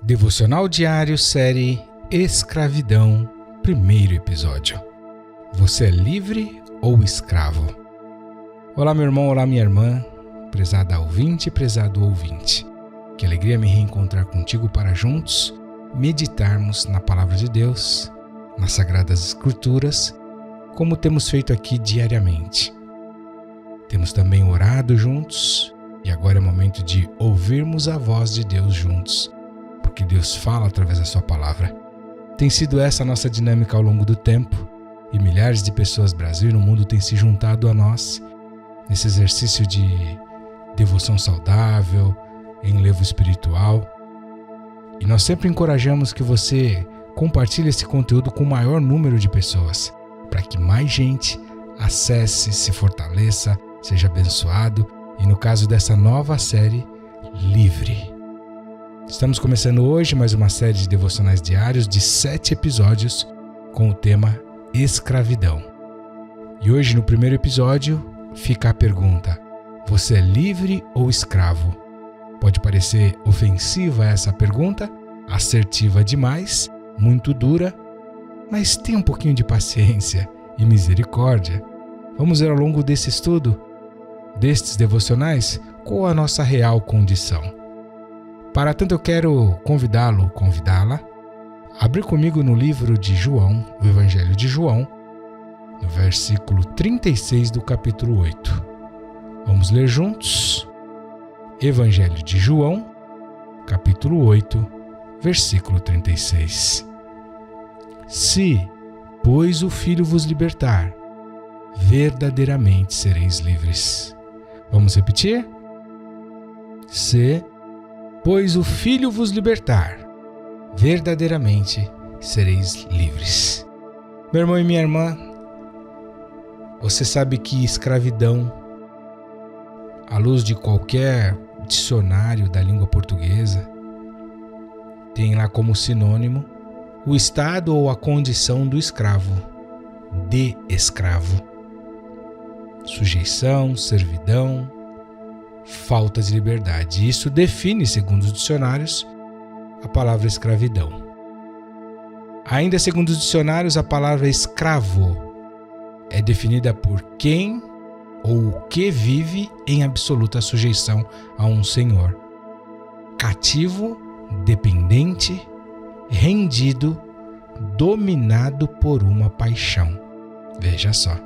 Devocional Diário, série Escravidão, primeiro episódio. Você é livre ou escravo? Olá, meu irmão, olá, minha irmã, prezada ouvinte, prezado ouvinte. Que alegria me reencontrar contigo para juntos meditarmos na Palavra de Deus, nas Sagradas Escrituras, como temos feito aqui diariamente. Temos também orado juntos e agora é momento de ouvirmos a voz de Deus juntos, porque Deus fala através da sua palavra. Tem sido essa a nossa dinâmica ao longo do tempo e milhares de pessoas no Brasil e no mundo têm se juntado a nós nesse exercício de devoção saudável, enlevo espiritual. E nós sempre encorajamos que você compartilhe esse conteúdo com o maior número de pessoas, para que mais gente acesse, se fortaleça, seja abençoado e, no caso dessa nova série, livre. Estamos começando hoje mais uma série de devocionais diários de 7 episódios com o tema escravidão. E hoje, no primeiro episódio, fica a pergunta: você é livre ou escravo? Pode parecer ofensiva essa pergunta, assertiva demais, muito dura, mas tenha um pouquinho de paciência e misericórdia. Vamos ver ao longo desse estudo, destes devocionais, qual a nossa real condição. Para tanto, eu quero convidá-la, a abrir comigo no livro de João, o Evangelho de João, no versículo 36 do capítulo 8. Vamos ler juntos? Evangelho de João, capítulo 8, versículo 36. Se, pois, o Filho vos libertar, verdadeiramente sereis livres. Vamos repetir? Se, pois, o Filho vos libertar, verdadeiramente sereis livres. Meu irmão e minha irmã, você sabe que escravidão, à luz de qualquer dicionário da língua portuguesa, tem lá como sinônimo o estado ou a condição do escravo, de escravo. Sujeição, servidão, falta de liberdade. Isso define, segundo os dicionários, a palavra escravidão. Ainda segundo os dicionários, a palavra escravo é definida por quem ou o que vive em absoluta sujeição a um senhor. Cativo, dependente, rendido, dominado por uma paixão. Veja só.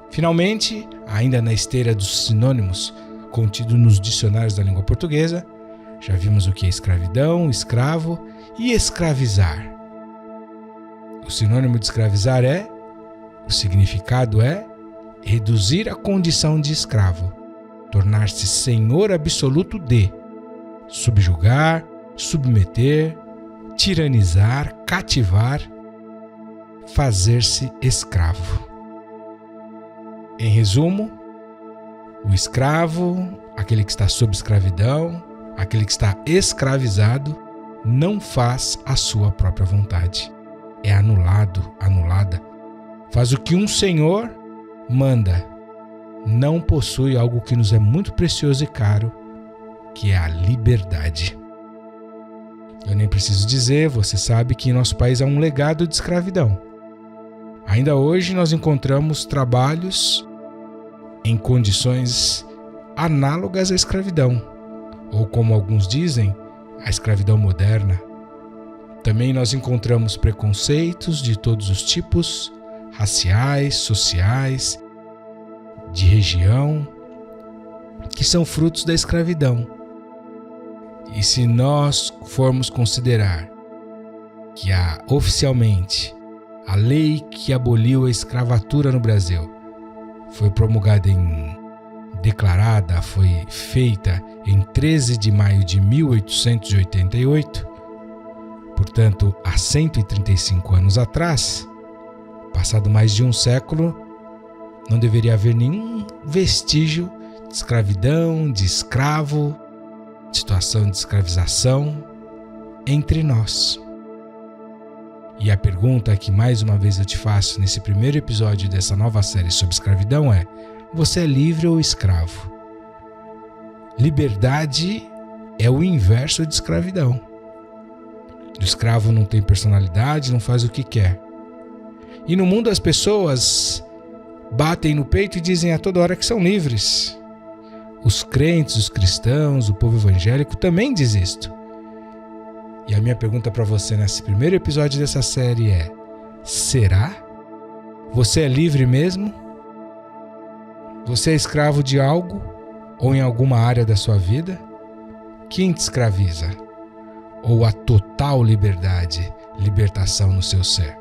Finalmente, ainda na esteira dos sinônimos contido nos dicionários da língua portuguesa, já vimos o que é escravidão, escravo e escravizar. O sinônimo de escravizar o significado é reduzir a condição de escravo, tornar-se senhor absoluto de, subjugar, submeter, tiranizar, cativar, fazer-se escravo. Em resumo, o escravo, aquele que está sob escravidão, aquele que está escravizado, não faz a sua própria vontade. É anulada. Faz o que um senhor manda. Não possui algo que nos é muito precioso e caro, que é a liberdade. Eu nem preciso dizer, você sabe que em nosso país há um legado de escravidão. Ainda hoje nós encontramos trabalhos em condições análogas à escravidão, ou como alguns dizem, a escravidão moderna. Também nós encontramos preconceitos de todos os tipos, raciais, sociais, de região, que são frutos da escravidão. E se nós formos considerar que oficialmente a lei que aboliu a escravatura no Brasil foi foi feita em 13 de maio de 1888, portanto, há 135 anos atrás, passado mais de um século, não deveria haver nenhum vestígio de escravidão, de escravo, de situação de escravização entre nós. E a pergunta que mais uma vez eu te faço nesse primeiro episódio dessa nova série sobre escravidão é: você é livre ou escravo? Liberdade é o inverso de escravidão. O escravo não tem personalidade, não faz o que quer. E no mundo as pessoas batem no peito e dizem a toda hora que são livres. Os crentes, os cristãos, o povo evangélico também diz isto. E a minha pergunta para você nesse primeiro episódio dessa série é: será? Você é livre mesmo? Você é escravo de algo ou em alguma área da sua vida? Quem te escraviza? Ou a total liberdade, libertação no seu ser?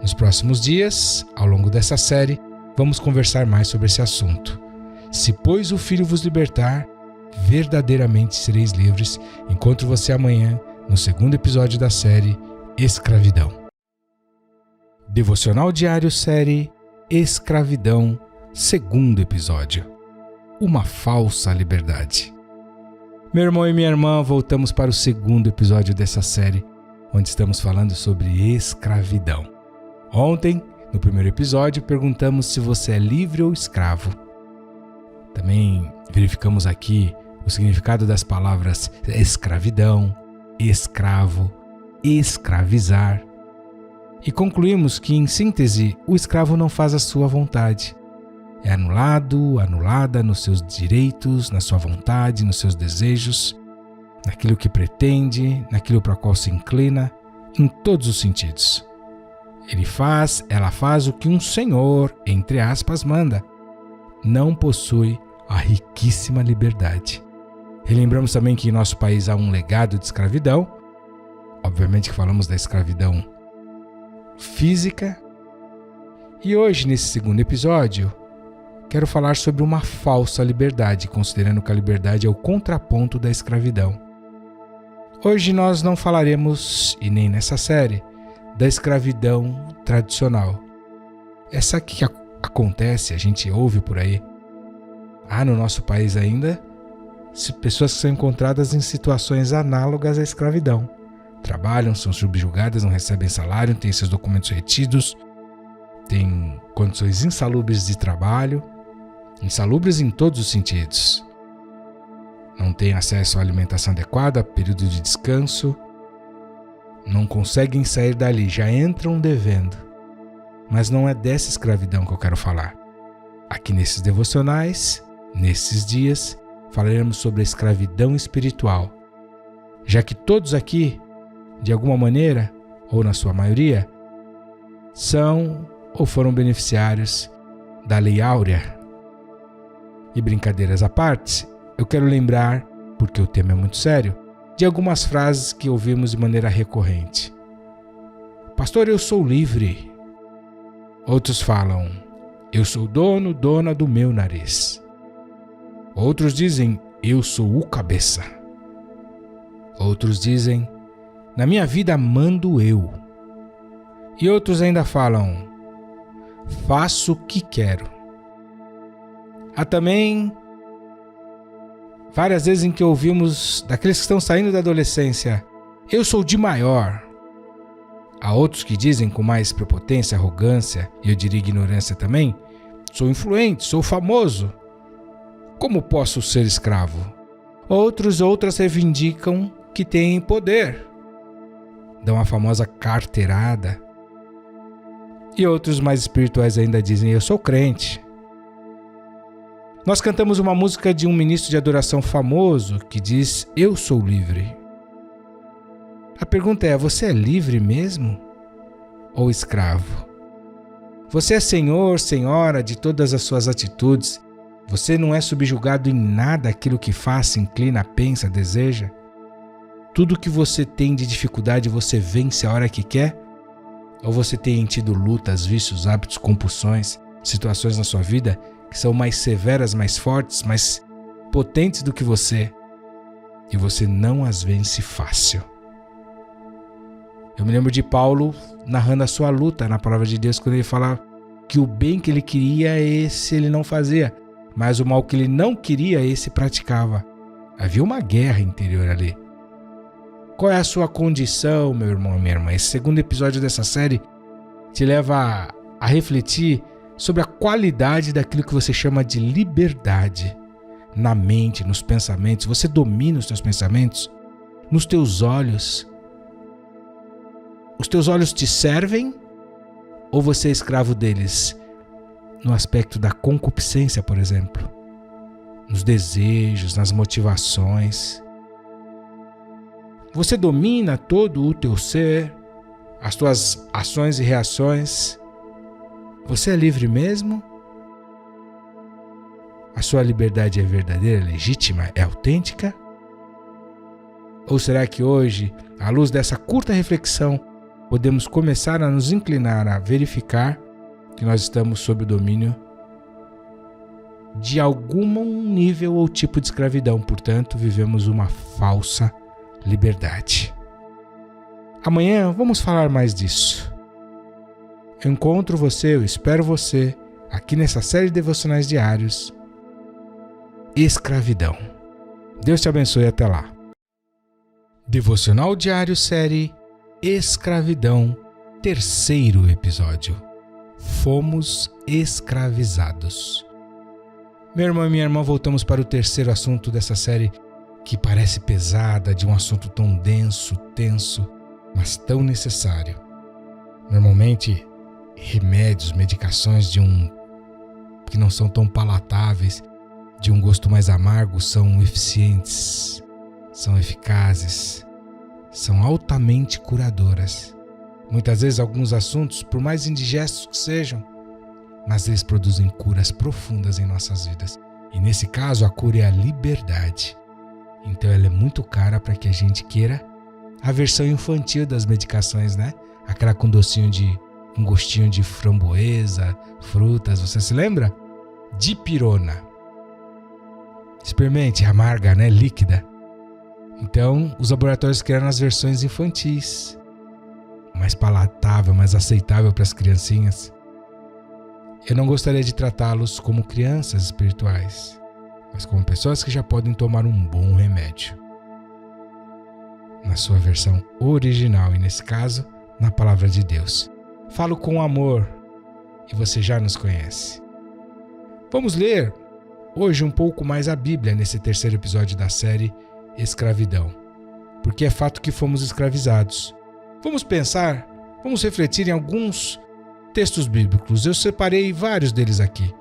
Nos próximos dias, ao longo dessa série, vamos conversar mais sobre esse assunto. Se, pois, o Filho vos libertar, verdadeiramente sereis livres. Encontro você amanhã no segundo episódio da série Escravidão. Devocional Diário série Escravidão, segundo episódio. Uma falsa liberdade. Meu irmão e minha irmã, voltamos para o segundo episódio dessa série, onde estamos falando sobre escravidão. Ontem, no primeiro episódio, perguntamos se você é livre ou escravo. Também verificamos aqui o significado das palavras escravidão, escravo, escravizar. E concluímos que, em síntese, o escravo não faz a sua vontade. É anulado, anulada nos seus direitos, na sua vontade, nos seus desejos, naquilo que pretende, naquilo para o qual se inclina, em todos os sentidos. Ela faz o que um senhor, entre aspas, manda. Não possui a riquíssima liberdade. Relembramos também que em nosso país há um legado de escravidão. Obviamente que falamos da escravidão física. E hoje, nesse segundo episódio, quero falar sobre uma falsa liberdade, considerando que a liberdade é o contraponto da escravidão. Hoje nós não falaremos, e nem nessa série, da escravidão tradicional. Essa que acontece, a gente ouve por aí. Há no nosso país ainda pessoas que são encontradas em situações análogas à escravidão. Trabalham, são subjugadas, não recebem salário, têm seus documentos retidos, têm condições insalubres de trabalho, insalubres em todos os sentidos. Não têm acesso à alimentação adequada, período de descanso, não conseguem sair dali, já entram devendo. Mas não é dessa escravidão que eu quero falar. Aqui nesses devocionais, nesses dias, falaremos sobre a escravidão espiritual, já que todos aqui, de alguma maneira, ou na sua maioria, são ou foram beneficiários da Lei Áurea. E brincadeiras à parte, eu quero lembrar, porque o tema é muito sério, de algumas frases que ouvimos de maneira recorrente. Pastor, eu sou livre. Outros falam, eu sou dono, dona do meu nariz. Outros dizem, eu sou o cabeça. Outros dizem, na minha vida mando eu. E outros ainda falam, faço o que quero. Há também várias vezes em que ouvimos daqueles que estão saindo da adolescência, eu sou de maior. Há outros que dizem com mais prepotência, arrogância, e eu diria ignorância também, sou influente, sou famoso. Como posso ser escravo? Outras reivindicam que têm poder. Dão a famosa carteirada. E outros mais espirituais ainda dizem, eu sou crente. Nós cantamos uma música de um ministro de adoração famoso que diz, eu sou livre. A pergunta é, você é livre mesmo? Ou escravo? Você é senhor, senhora de todas as suas atitudes? Você não é subjugado em nada aquilo que faz, se inclina, pensa, deseja? Tudo que você tem de dificuldade você vence a hora que quer? Ou você tem tido lutas, vícios, hábitos, compulsões, situações na sua vida que são mais severas, mais fortes, mais potentes do que você e você não as vence fácil? Eu me lembro de Paulo narrando a sua luta na palavra de Deus quando ele fala que o bem que ele queria, esse ele não fazia, mas o mal que ele não queria, esse praticava. Havia uma guerra interior ali. Qual é a sua condição, meu irmão e minha irmã? Esse segundo episódio dessa série te leva a refletir sobre a qualidade daquilo que você chama de liberdade na mente, nos pensamentos. Você domina os teus pensamentos, nos teus olhos. Os teus olhos te servem ou você é escravo deles? No aspecto da concupiscência, por exemplo. Nos desejos, nas motivações. Você domina todo o teu ser, as tuas ações e reações. Você é livre mesmo? A sua liberdade é verdadeira, legítima, é autêntica? Ou será que hoje, à luz dessa curta reflexão, podemos começar a nos inclinar a verificar que nós estamos sob o domínio de algum nível ou tipo de escravidão, portanto, vivemos uma falsa liberdade. Amanhã vamos falar mais disso. Eu encontro você, eu espero você, aqui nessa série de devocionais diários, Escravidão. Deus te abençoe até lá. Devocional diário série Escravidão, 3º episódio. Fomos escravizados. Meu irmão e minha irmã, voltamos para o 3º assunto dessa série que parece pesada, de um assunto tão denso, tenso, mas tão necessário. Normalmente, remédios, medicações que não são tão palatáveis, de um gosto mais amargo, são eficientes, são eficazes, são altamente curadoras. Muitas vezes alguns assuntos, por mais indigestos que sejam, mas eles produzem curas profundas em nossas vidas. E nesse caso, a cura é a liberdade. Então ela é muito cara para que a gente queira a versão infantil das medicações, né? Aquela com gostinho de framboesa, frutas, você se lembra? Dipirona. Experimente, amarga, né? Líquida. Então, os laboratórios criaram as versões infantis, mais palatável, mais aceitável para as criancinhas. Eu não gostaria de tratá-los como crianças espirituais, mas como pessoas que já podem tomar um bom remédio. Na sua versão original, e nesse caso, na Palavra de Deus. Falo com amor e você já nos conhece. Vamos ler hoje um pouco mais a Bíblia nesse 3º episódio da série Escravidão, porque é fato que fomos escravizados. Vamos pensar, vamos refletir em alguns textos bíblicos. Eu separei vários deles aqui.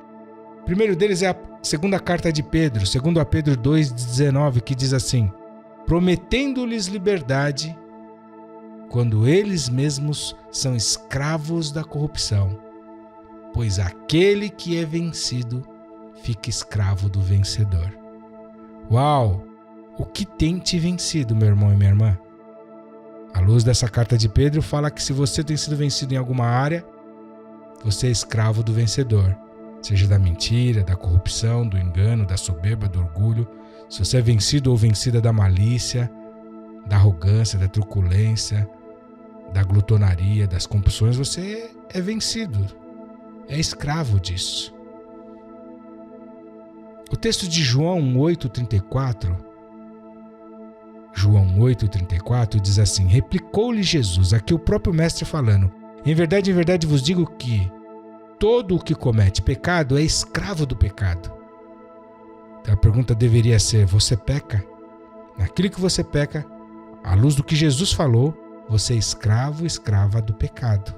O primeiro deles é a 2ª carta de Pedro, 2 Pedro 2,19, que diz assim: prometendo-lhes liberdade, quando eles mesmos são escravos da corrupção, pois aquele que é vencido fica escravo do vencedor. Uau! O que tem te vencido, meu irmão e minha irmã? À luz dessa carta de Pedro, fala que se você tem sido vencido em alguma área, você é escravo do vencedor, seja da mentira, da corrupção, do engano, da soberba, do orgulho. Se você é vencido ou vencida da malícia, da arrogância, da truculência, da glutonaria, das compulsões, você é vencido, é escravo disso. O texto de João 8,34 diz assim: replicou-lhe Jesus, aqui o próprio mestre falando: em verdade vos digo que todo o que comete pecado é escravo do pecado. Então a pergunta deveria ser: você peca? Naquilo que você peca, à luz do que Jesus falou, você é escravo, escrava do pecado.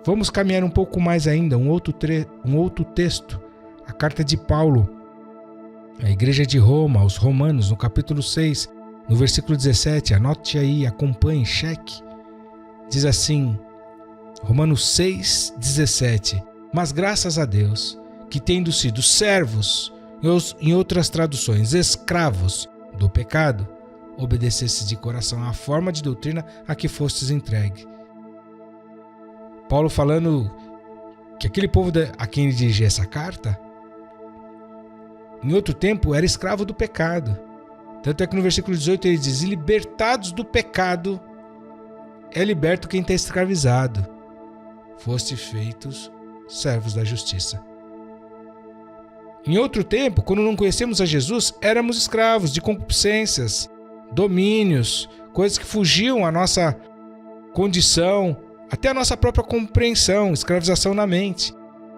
Vamos caminhar um pouco mais ainda, um outro texto, a carta de Paulo à igreja de Roma, aos Romanos, no capítulo 6, no versículo 17, anote aí, acompanhe, cheque. Diz assim, Romanos 6, 17: mas graças a Deus, que tendo sido servos, em outras traduções, escravos do pecado, obedecesse de coração à forma de doutrina a que fostes entregue. Paulo falando que aquele povo a quem ele dirigia essa carta, em outro tempo era escravo do pecado. Tanto é que no versículo 18 ele diz: e libertados do pecado, é liberto quem está escravizado. Foste feitos servos da justiça. Em outro tempo, quando não conhecemos a Jesus, éramos escravos de concupiscências, domínios, coisas que fugiam à nossa condição, até a nossa própria compreensão, escravização na mente.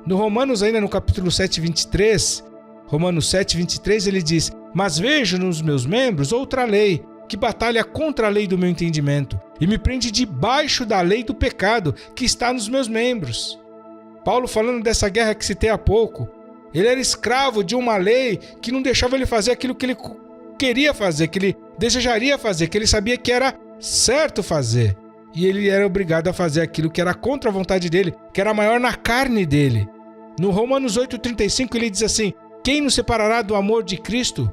No Romanos, ainda no capítulo 7, 23, Romanos 7, 23, ele diz: mas vejo nos meus membros outra lei, que batalha contra a lei do meu entendimento, e me prende debaixo da lei do pecado que está nos meus membros. Paulo, falando dessa guerra que citei há pouco, ele era escravo de uma lei que não deixava ele fazer aquilo que ele queria fazer, que ele desejaria fazer, que ele sabia que era certo fazer. E ele era obrigado a fazer aquilo que era contra a vontade dele, que era maior na carne dele. No Romanos 8,35 ele diz assim: quem nos separará do amor de Cristo?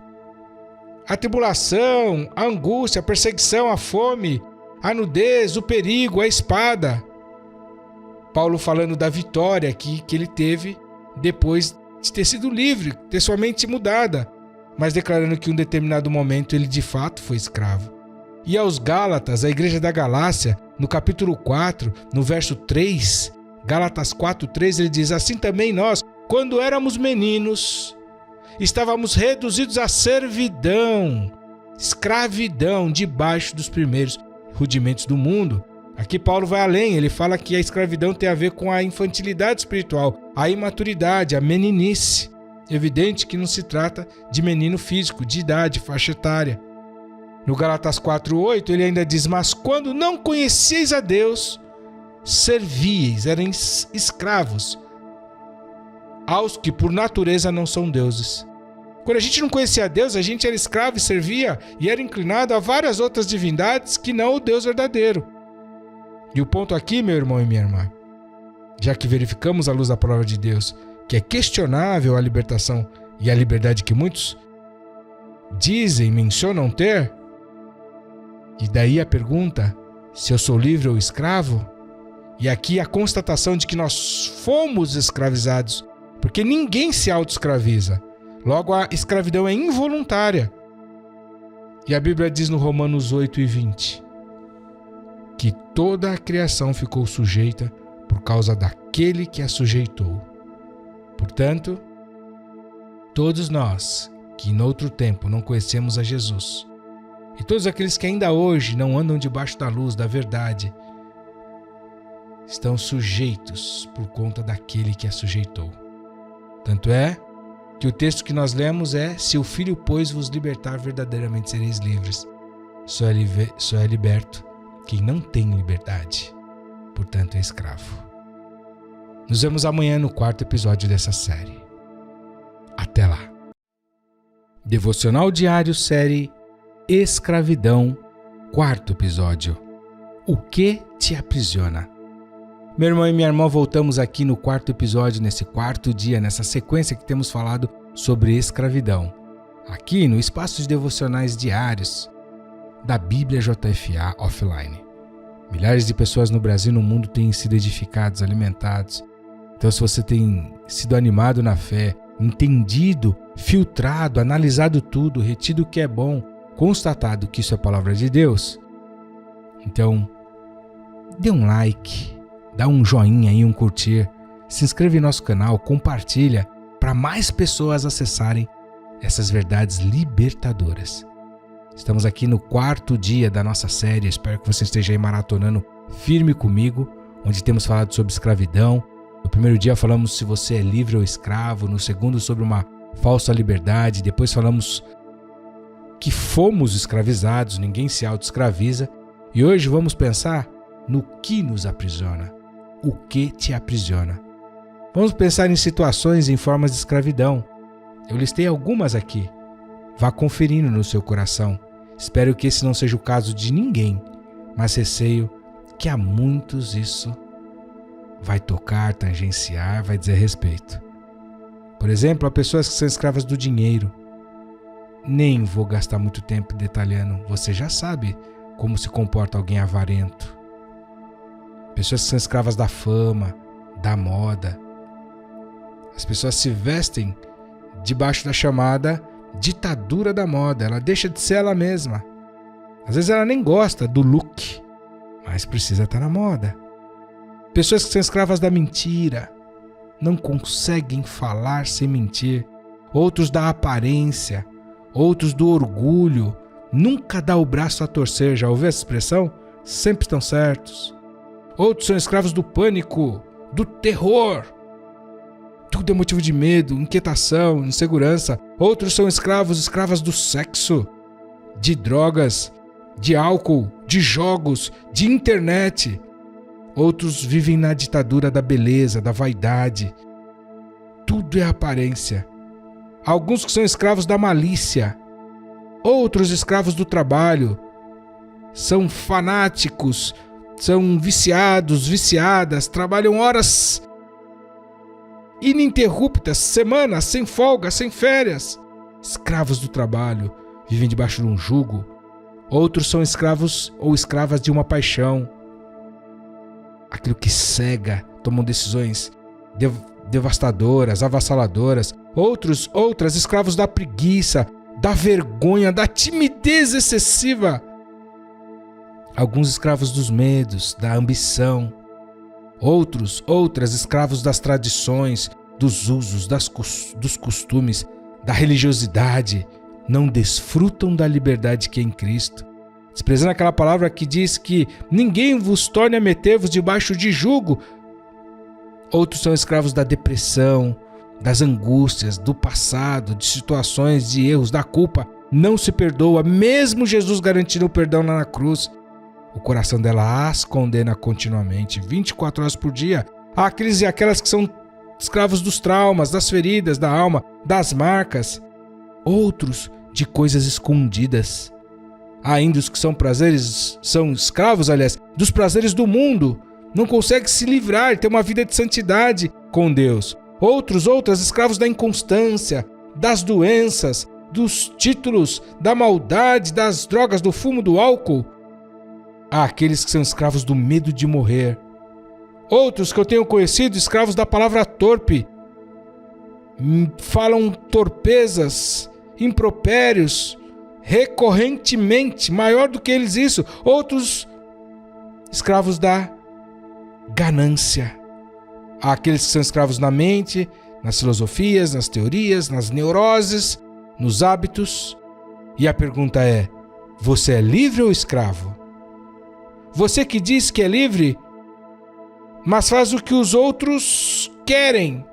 A tribulação, a angústia, a perseguição, a fome, a nudez, o perigo, a espada. Paulo falando da vitória que ele teve depois de ter sido livre, ter sua mente mudada, mas declarando que em um determinado momento ele de fato foi escravo. E aos Gálatas, a igreja da Galácia, no capítulo 4, no verso 3, Gálatas 4:3, ele diz: assim também nós, quando éramos meninos, estávamos reduzidos à servidão, escravidão, debaixo dos primeiros rudimentos do mundo. Aqui Paulo vai além, ele fala que a escravidão tem a ver com a infantilidade espiritual, a imaturidade, a meninice. Evidente que não se trata de menino físico, de idade, faixa etária. No Gálatas 4:8 ele ainda diz: mas quando não conhecieis a Deus, servíeis, eram escravos aos que por natureza não são deuses. Quando a gente não conhecia a Deus, a gente era escravo e servia e era inclinado a várias outras divindades que não o Deus verdadeiro. E o ponto aqui, meu irmão e minha irmã, já que verificamos à luz da palavra de Deus que é questionável a libertação e a liberdade que muitos mencionam ter, e daí a pergunta, se eu sou livre ou escravo, e aqui a constatação de que nós fomos escravizados, porque ninguém se auto-escraviza. Logo, a escravidão é involuntária. E a Bíblia diz no Romanos 8:20 que toda a criação ficou sujeita por causa daquele que a sujeitou. Portanto, todos nós que em outro tempo não conhecemos a Jesus, e todos aqueles que ainda hoje não andam debaixo da luz da verdade, estão sujeitos por conta daquele que a sujeitou. Tanto é que o texto que nós lemos é: se o Filho, pois, vos libertar, verdadeiramente sereis livres. Só é liberto quem não tem liberdade, portanto é escravo. Nos vemos amanhã no 4º episódio dessa série. Até lá. Devocional Diário, série Escravidão, 4º episódio. O que te aprisiona? Meu irmão e minha irmã, voltamos aqui no 4º episódio, nesse 4º dia, nessa sequência que temos falado sobre escravidão. Aqui no espaço de devocionais diários da Bíblia JFA Offline. Milhares de pessoas no Brasil e no mundo têm sido edificados, alimentados. Então, se você tem sido animado na fé, entendido, filtrado, analisado tudo, retido o que é bom, constatado que isso é palavra de Deus, então dê um like, dá um joinha aí, um curtir, se inscreve em nosso canal, compartilha para mais pessoas acessarem essas verdades libertadoras. Estamos aqui no 4º dia da nossa série, espero que você esteja aí maratonando firme comigo, onde temos falado sobre escravidão. No primeiro dia falamos se você é livre ou escravo, no segundo sobre uma falsa liberdade, depois falamos que fomos escravizados, ninguém se auto-escraviza, e hoje vamos pensar no que nos aprisiona. O que te aprisiona? Vamos pensar em situações em formas de escravidão. Eu listei algumas aqui. Vá conferindo no seu coração. Espero que esse não seja o caso de ninguém, mas receio que a muitos isso vai tocar, tangenciar, vai dizer respeito. Por exemplo, há pessoas que são escravas do dinheiro. Nem vou gastar muito tempo detalhando, você já sabe como se comporta alguém avarento. Pessoas que são escravas da fama, da moda. As pessoas se vestem debaixo da chamada ditadura da moda. Ela deixa de ser ela mesma. Às vezes ela nem gosta do look, mas precisa estar na moda. Pessoas que são escravas da mentira, não conseguem falar sem mentir. Outros da aparência, outros do orgulho, nunca dá o braço a torcer. Já ouviu essa expressão? Sempre estão certos. Outros são escravos do pânico, do terror. Tudo é motivo de medo, inquietação, insegurança. Outros são escravas do sexo, de drogas, de álcool, de jogos, de internet. Outros vivem na ditadura da beleza, da vaidade. Tudo é aparência. Alguns que são escravos da malícia. Outros escravos do trabalho. São fanáticos, são viciados, viciadas, trabalham horas ininterruptas, semanas, sem folga, sem férias. Escravos do trabalho, vivem debaixo de um jugo. Outros são escravos ou escravas de uma paixão. Aquilo que cega, tomam decisões devastadoras, avassaladoras. Outras escravos da preguiça, da vergonha, da timidez excessiva. Alguns escravos dos medos, da ambição. Outras escravos das tradições, dos usos, dos costumes, da religiosidade. Não desfrutam da liberdade que é em Cristo. Desprezando aquela palavra que diz que ninguém vos torne a meter-vos debaixo de jugo. Outros são escravos da depressão, das angústias, do passado, de situações, de erros, da culpa. Não se perdoa, mesmo Jesus garantindo o perdão lá na cruz. O coração dela as condena continuamente, 24 horas por dia. Há aqueles e aquelas que são escravos dos traumas, das feridas, da alma, das marcas. Outros de coisas escondidas. Há ainda os que são escravos, dos prazeres do mundo. Não conseguem se livrar, ter uma vida de santidade com Deus. Outras escravos da inconstância, das doenças, dos títulos, da maldade, das drogas, do fumo, do álcool. Há aqueles que são escravos do medo de morrer. Outros que eu tenho conhecido, escravos da palavra torpe. Falam torpezas, impropérios, recorrentemente, maior do que eles isso. Outros escravos da ganância. Há aqueles que são escravos na mente, nas filosofias, nas teorias, nas neuroses, nos hábitos. E a pergunta é: você é livre ou escravo? Você que diz que é livre, mas faz o que os outros querem.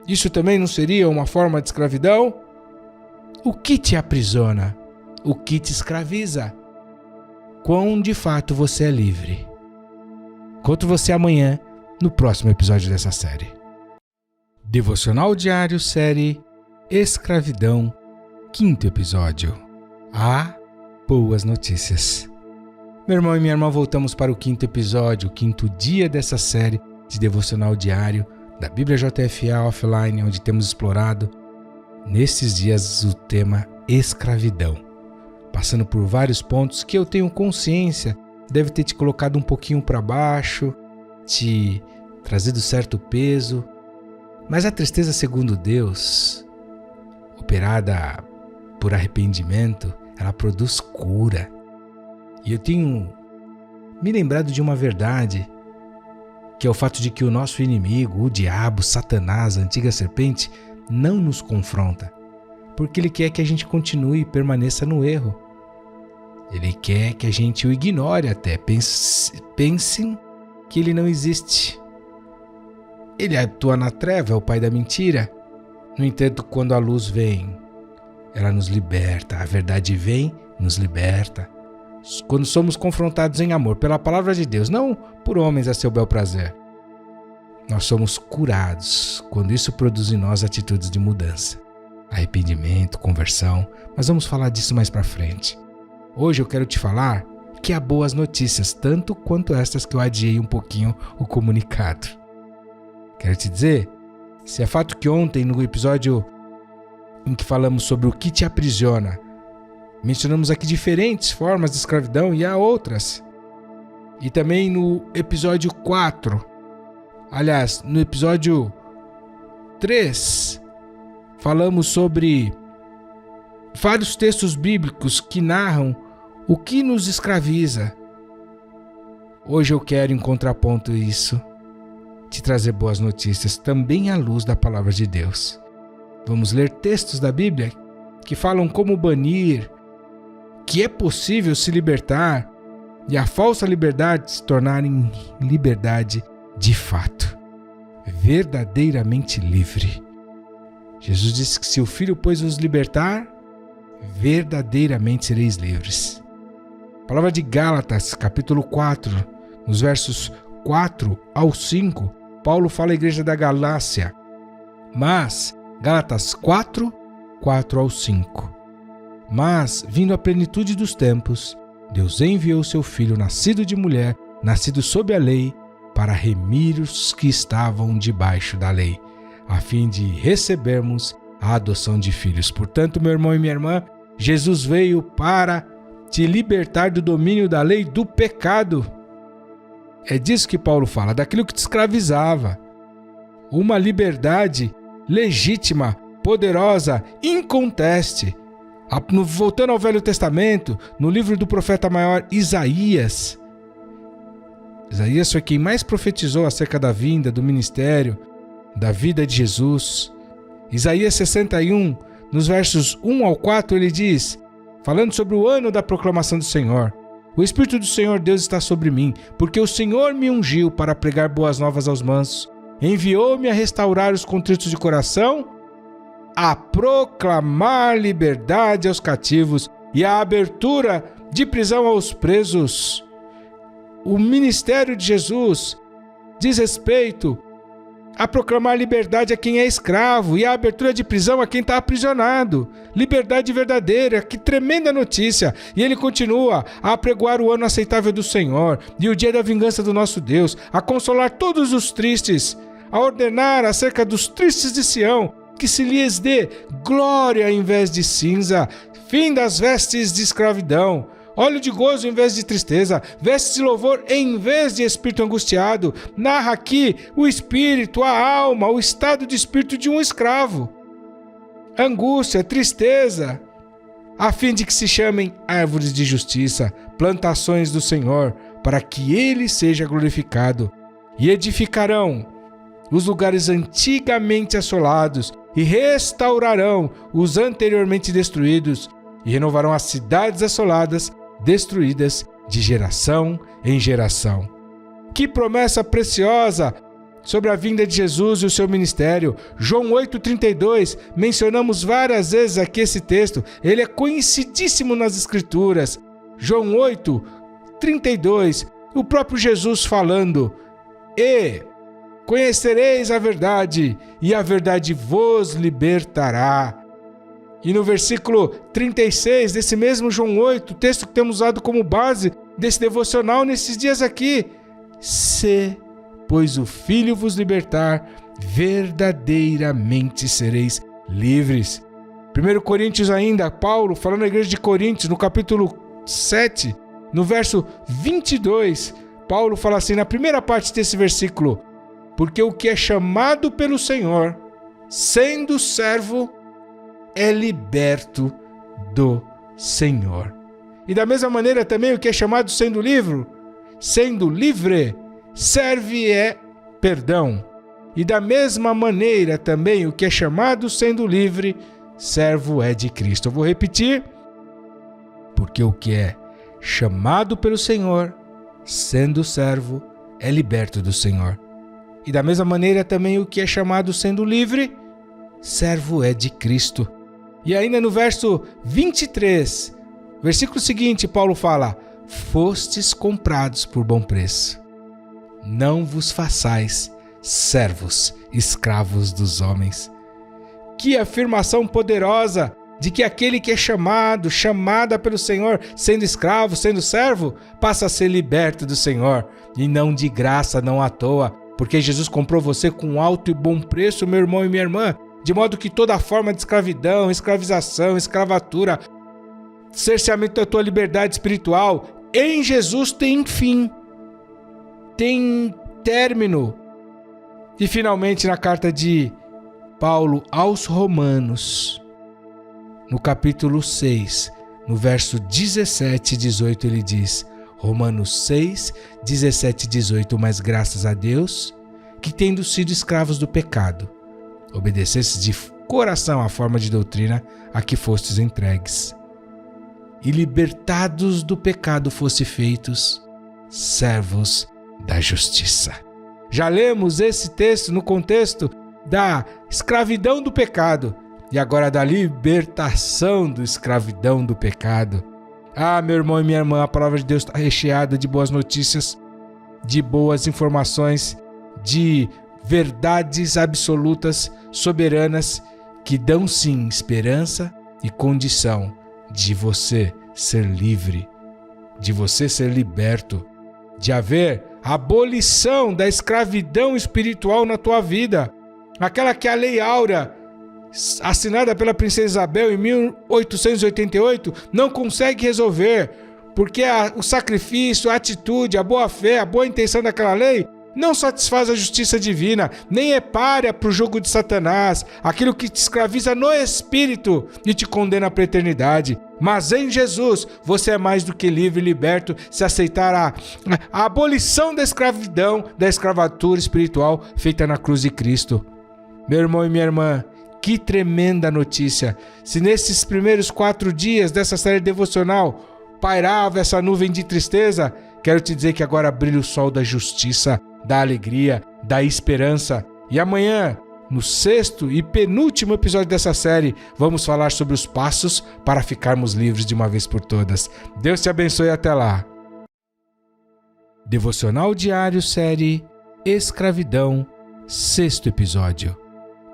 Isso também não seria uma forma de escravidão? O que te aprisiona? O que te escraviza? Quão de fato você é livre? Conto você amanhã no próximo episódio dessa série. Devocional Diário, série Escravidão, 5º episódio. Há boas notícias. Meu irmão e minha irmã, voltamos para o 5º episódio, o 5º dia dessa série de Devocional Diário da Bíblia JFA Offline, onde temos explorado nesses dias o tema escravidão, passando por vários pontos que eu tenho consciência deve ter te colocado um pouquinho para baixo, te trazido certo peso, mas a tristeza, segundo Deus, operada por arrependimento, ela produz cura. E eu tenho me lembrado de uma verdade, que é o fato de que o nosso inimigo, o diabo, Satanás, a antiga serpente, não nos confronta, porque ele quer que a gente continue e permaneça no erro. Ele quer que a gente o ignore até, pensem que ele não existe. Ele atua na treva, é o pai da mentira. No entanto, quando a luz vem, ela nos liberta. A verdade vem, nos liberta. Quando somos confrontados em amor pela palavra de Deus, não por homens a seu bel prazer, nós somos curados quando isso produz em nós atitudes de mudança, arrependimento, conversão. Mas vamos falar disso mais para frente. Hoje eu quero te falar que há boas notícias, tanto quanto estas que eu adiei um pouquinho o comunicado. Quero te dizer, se é fato que ontem, no episódio em que falamos sobre o que te aprisiona, mencionamos aqui diferentes formas de escravidão e há outras. E também no episódio 4, aliás, no episódio 3, falamos sobre vários textos bíblicos que narram o que nos escraviza. Hoje eu quero, em contraponto a isso, te trazer boas notícias, também à luz da palavra de Deus. Vamos ler textos da Bíblia que falam como banir, que é possível se libertar e a falsa liberdade se tornar em liberdade de fato, verdadeiramente livre. Jesus disse que se o Filho, pois, vos libertar, verdadeiramente sereis livres. A palavra de Gálatas, capítulo 4, nos versos 4 ao 5, Paulo fala à igreja da Galácia. Mas, Gálatas 4, 4 ao 5. Mas, vindo a plenitude dos tempos, Deus enviou seu Filho, nascido de mulher, nascido sob a lei, para remir os que estavam debaixo da lei, a fim de recebermos a adoção de filhos. Portanto, meu irmão e minha irmã, Jesus veio para te libertar do domínio da lei do pecado. É disso que Paulo fala, daquilo que te escravizava. Uma liberdade legítima, poderosa, inconteste. Voltando ao Velho Testamento, no livro do profeta maior Isaías foi quem mais profetizou acerca da vinda, do ministério, da vida de Jesus. Isaías 61, nos versos 1 ao 4, ele diz, falando sobre o ano da proclamação do Senhor: o Espírito do Senhor Deus está sobre mim, porque o Senhor me ungiu para pregar boas novas aos mansos, enviou-me a restaurar os contritos de coração, a proclamar liberdade aos cativos e a abertura de prisão aos presos. O ministério de Jesus diz respeito a proclamar liberdade a quem é escravo e a abertura de prisão a quem está aprisionado. Liberdade verdadeira, que tremenda notícia! E ele continua a apregoar o ano aceitável do Senhor e o dia da vingança do nosso Deus, a consolar todos os tristes, a ordenar acerca dos tristes de Sião, que se lhes dê glória em vez de cinza, fim das vestes de escravidão, óleo de gozo em vez de tristeza, vestes de louvor em vez de espírito angustiado. Narra aqui o espírito, a alma, o estado de espírito de um escravo. Angústia, tristeza, a fim de que se chamem árvores de justiça, plantações do Senhor, para que ele seja glorificado. E edificarão os lugares antigamente assolados e restaurarão os anteriormente destruídos e renovarão as cidades assoladas, destruídas de geração em geração. Que promessa preciosa sobre a vinda de Jesus e o seu ministério. João 8,32, mencionamos várias vezes aqui esse texto, ele é conhecidíssimo nas Escrituras. João 8,32, o próprio Jesus falando: e conhecereis a verdade, e a verdade vos libertará. E no versículo 36 desse mesmo João 8, texto que temos usado como base desse devocional nesses dias aqui: se, pois o Filho vos libertar, verdadeiramente sereis livres. 1 Coríntios ainda, Paulo, falando à igreja de Coríntios, no capítulo 7, no verso 22, Paulo fala assim, na primeira parte desse versículo: porque o que é chamado pelo Senhor, sendo servo, é liberto do Senhor. E da mesma maneira também o que é chamado sendo livre, serve é perdão. E da mesma maneira também o que é chamado sendo livre, servo é de Cristo. Eu vou repetir: porque o que é chamado pelo Senhor, sendo servo, é liberto do Senhor. E da mesma maneira também o que é chamado sendo livre, servo é de Cristo. E ainda no verso 23, versículo seguinte, Paulo fala: fostes comprados por bom preço. Não vos façais servos, escravos dos homens. Que afirmação poderosa de que aquele que é chamada pelo Senhor, sendo escravo, sendo servo, passa a ser liberto do Senhor. E não de graça, não à toa, porque Jesus comprou você com alto e bom preço, meu irmão e minha irmã, de modo que toda forma de escravidão, escravização, escravatura, cerceamento da tua liberdade espiritual, em Jesus tem fim, tem término. E finalmente na carta de Paulo aos Romanos, no capítulo 6, no verso 17 e 18, ele diz, Romanos 6, 17 e 18, mas graças a Deus, que tendo sido escravos do pecado, obedecesses de coração à forma de doutrina a que fostes entregues, e libertados do pecado fosse feitos servos da justiça. Já lemos esse texto no contexto da escravidão do pecado e agora da libertação da escravidão do pecado. Meu irmão e minha irmã, a palavra de Deus está recheada de boas notícias, de boas informações, de verdades absolutas, soberanas, que dão sim esperança e condição de você ser livre, de você ser liberto, de haver abolição da escravidão espiritual na tua vida. Aquela que a Lei Áurea, assinada pela princesa Isabel em 1888, não consegue resolver, porque o sacrifício, a atitude, a boa-fé, a boa intenção daquela lei não satisfaz a justiça divina, nem é páreo para o jugo de Satanás, aquilo que te escraviza no espírito e te condena para a eternidade. Mas em Jesus, você é mais do que livre e liberto se aceitar a abolição da escravidão, da escravatura espiritual feita na cruz de Cristo. Meu irmão e minha irmã, que tremenda notícia! Se nesses primeiros 4 dias dessa série devocional pairava essa nuvem de tristeza, quero te dizer que agora brilha o sol da justiça, da alegria, da esperança. E amanhã, no 6º e penúltimo episódio dessa série, vamos falar sobre os passos para ficarmos livres de uma vez por todas. Deus te abençoe e até lá. Devocional Diário, série Escravidão, 6º episódio.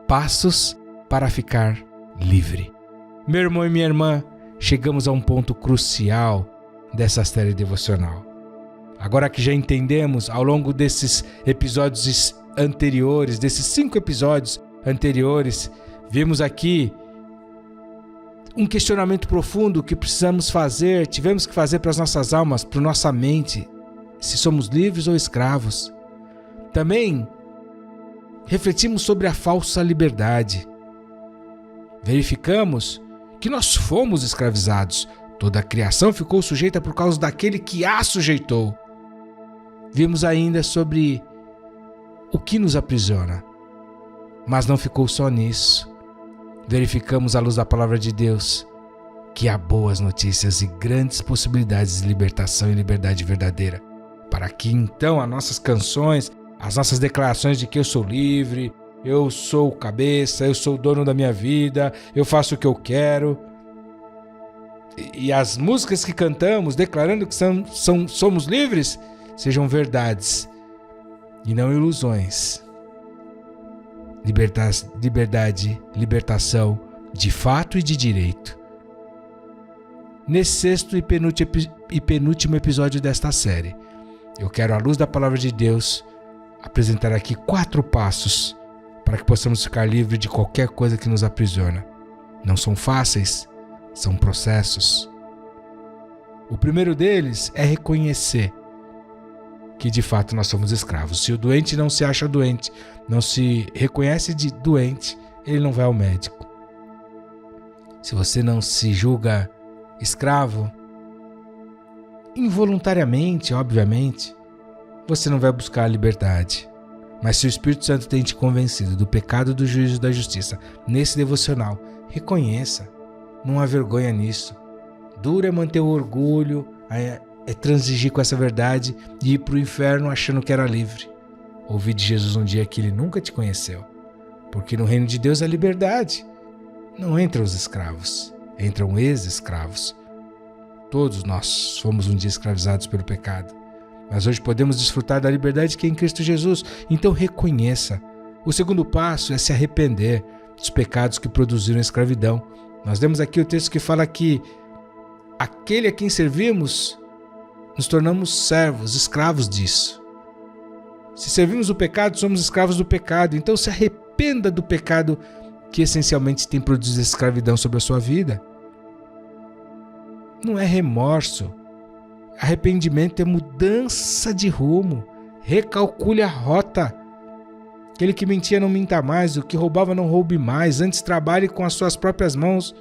Passos para ficar livre. Meu irmão e minha irmã, chegamos a um ponto crucial dessa série devocional. Agora que já entendemos ao longo desses episódios anteriores, desses 5 episódios anteriores, vimos aqui um questionamento profundo que tivemos que fazer para as nossas almas, para a nossa mente, se somos livres ou escravos. Também refletimos sobre a falsa liberdade. Verificamos que nós fomos escravizados. Toda a criação ficou sujeita por causa daquele que a sujeitou. Vimos ainda sobre o que nos aprisiona. Mas não ficou só nisso. Verificamos à luz da palavra de Deus que há boas notícias e grandes possibilidades de libertação e liberdade verdadeira. Para que então as nossas canções, as nossas declarações de que eu sou livre, eu sou o cabeça, eu sou o dono da minha vida, eu faço o que eu quero. E as músicas que cantamos declarando que somos livres, sejam verdades e não ilusões. Liberdade, libertação de fato e de direito. Nesse 6º e penúltimo episódio desta série, eu quero, à luz da palavra de Deus, apresentar aqui 4 passos para que possamos ficar livres de qualquer coisa que nos aprisiona. Não são fáceis, são processos. O primeiro deles é reconhecer que de fato nós somos escravos. Se o doente não se acha doente, não se reconhece de doente, ele não vai ao médico. Se você não se julga escravo, involuntariamente, obviamente, você não vai buscar a liberdade. Mas se o Espírito Santo tem te convencido do pecado, do juízo e da justiça, nesse devocional, reconheça. Não há vergonha nisso. Duro é manter o orgulho, é transigir com essa verdade e ir para o inferno achando que era livre. Ouvi de Jesus um dia que ele nunca te conheceu. Porque no reino de Deus é liberdade. Não entram os escravos, entram ex-escravos. Todos nós fomos um dia escravizados pelo pecado. Mas hoje podemos desfrutar da liberdade que é em Cristo Jesus. Então reconheça. O segundo passo é se arrepender dos pecados que produziram a escravidão. Nós lemos aqui o texto que fala que aquele a quem servimos, nos tornamos servos, escravos disso. Se servimos o pecado, somos escravos do pecado. Então se arrependa do pecado que essencialmente tem produzido a escravidão sobre a sua vida. Não é remorso. Arrependimento é mudança de rumo. Recalcule a rota. Aquele que mentia não minta mais, o que roubava não roube mais, antes trabalhe com as suas próprias mãos.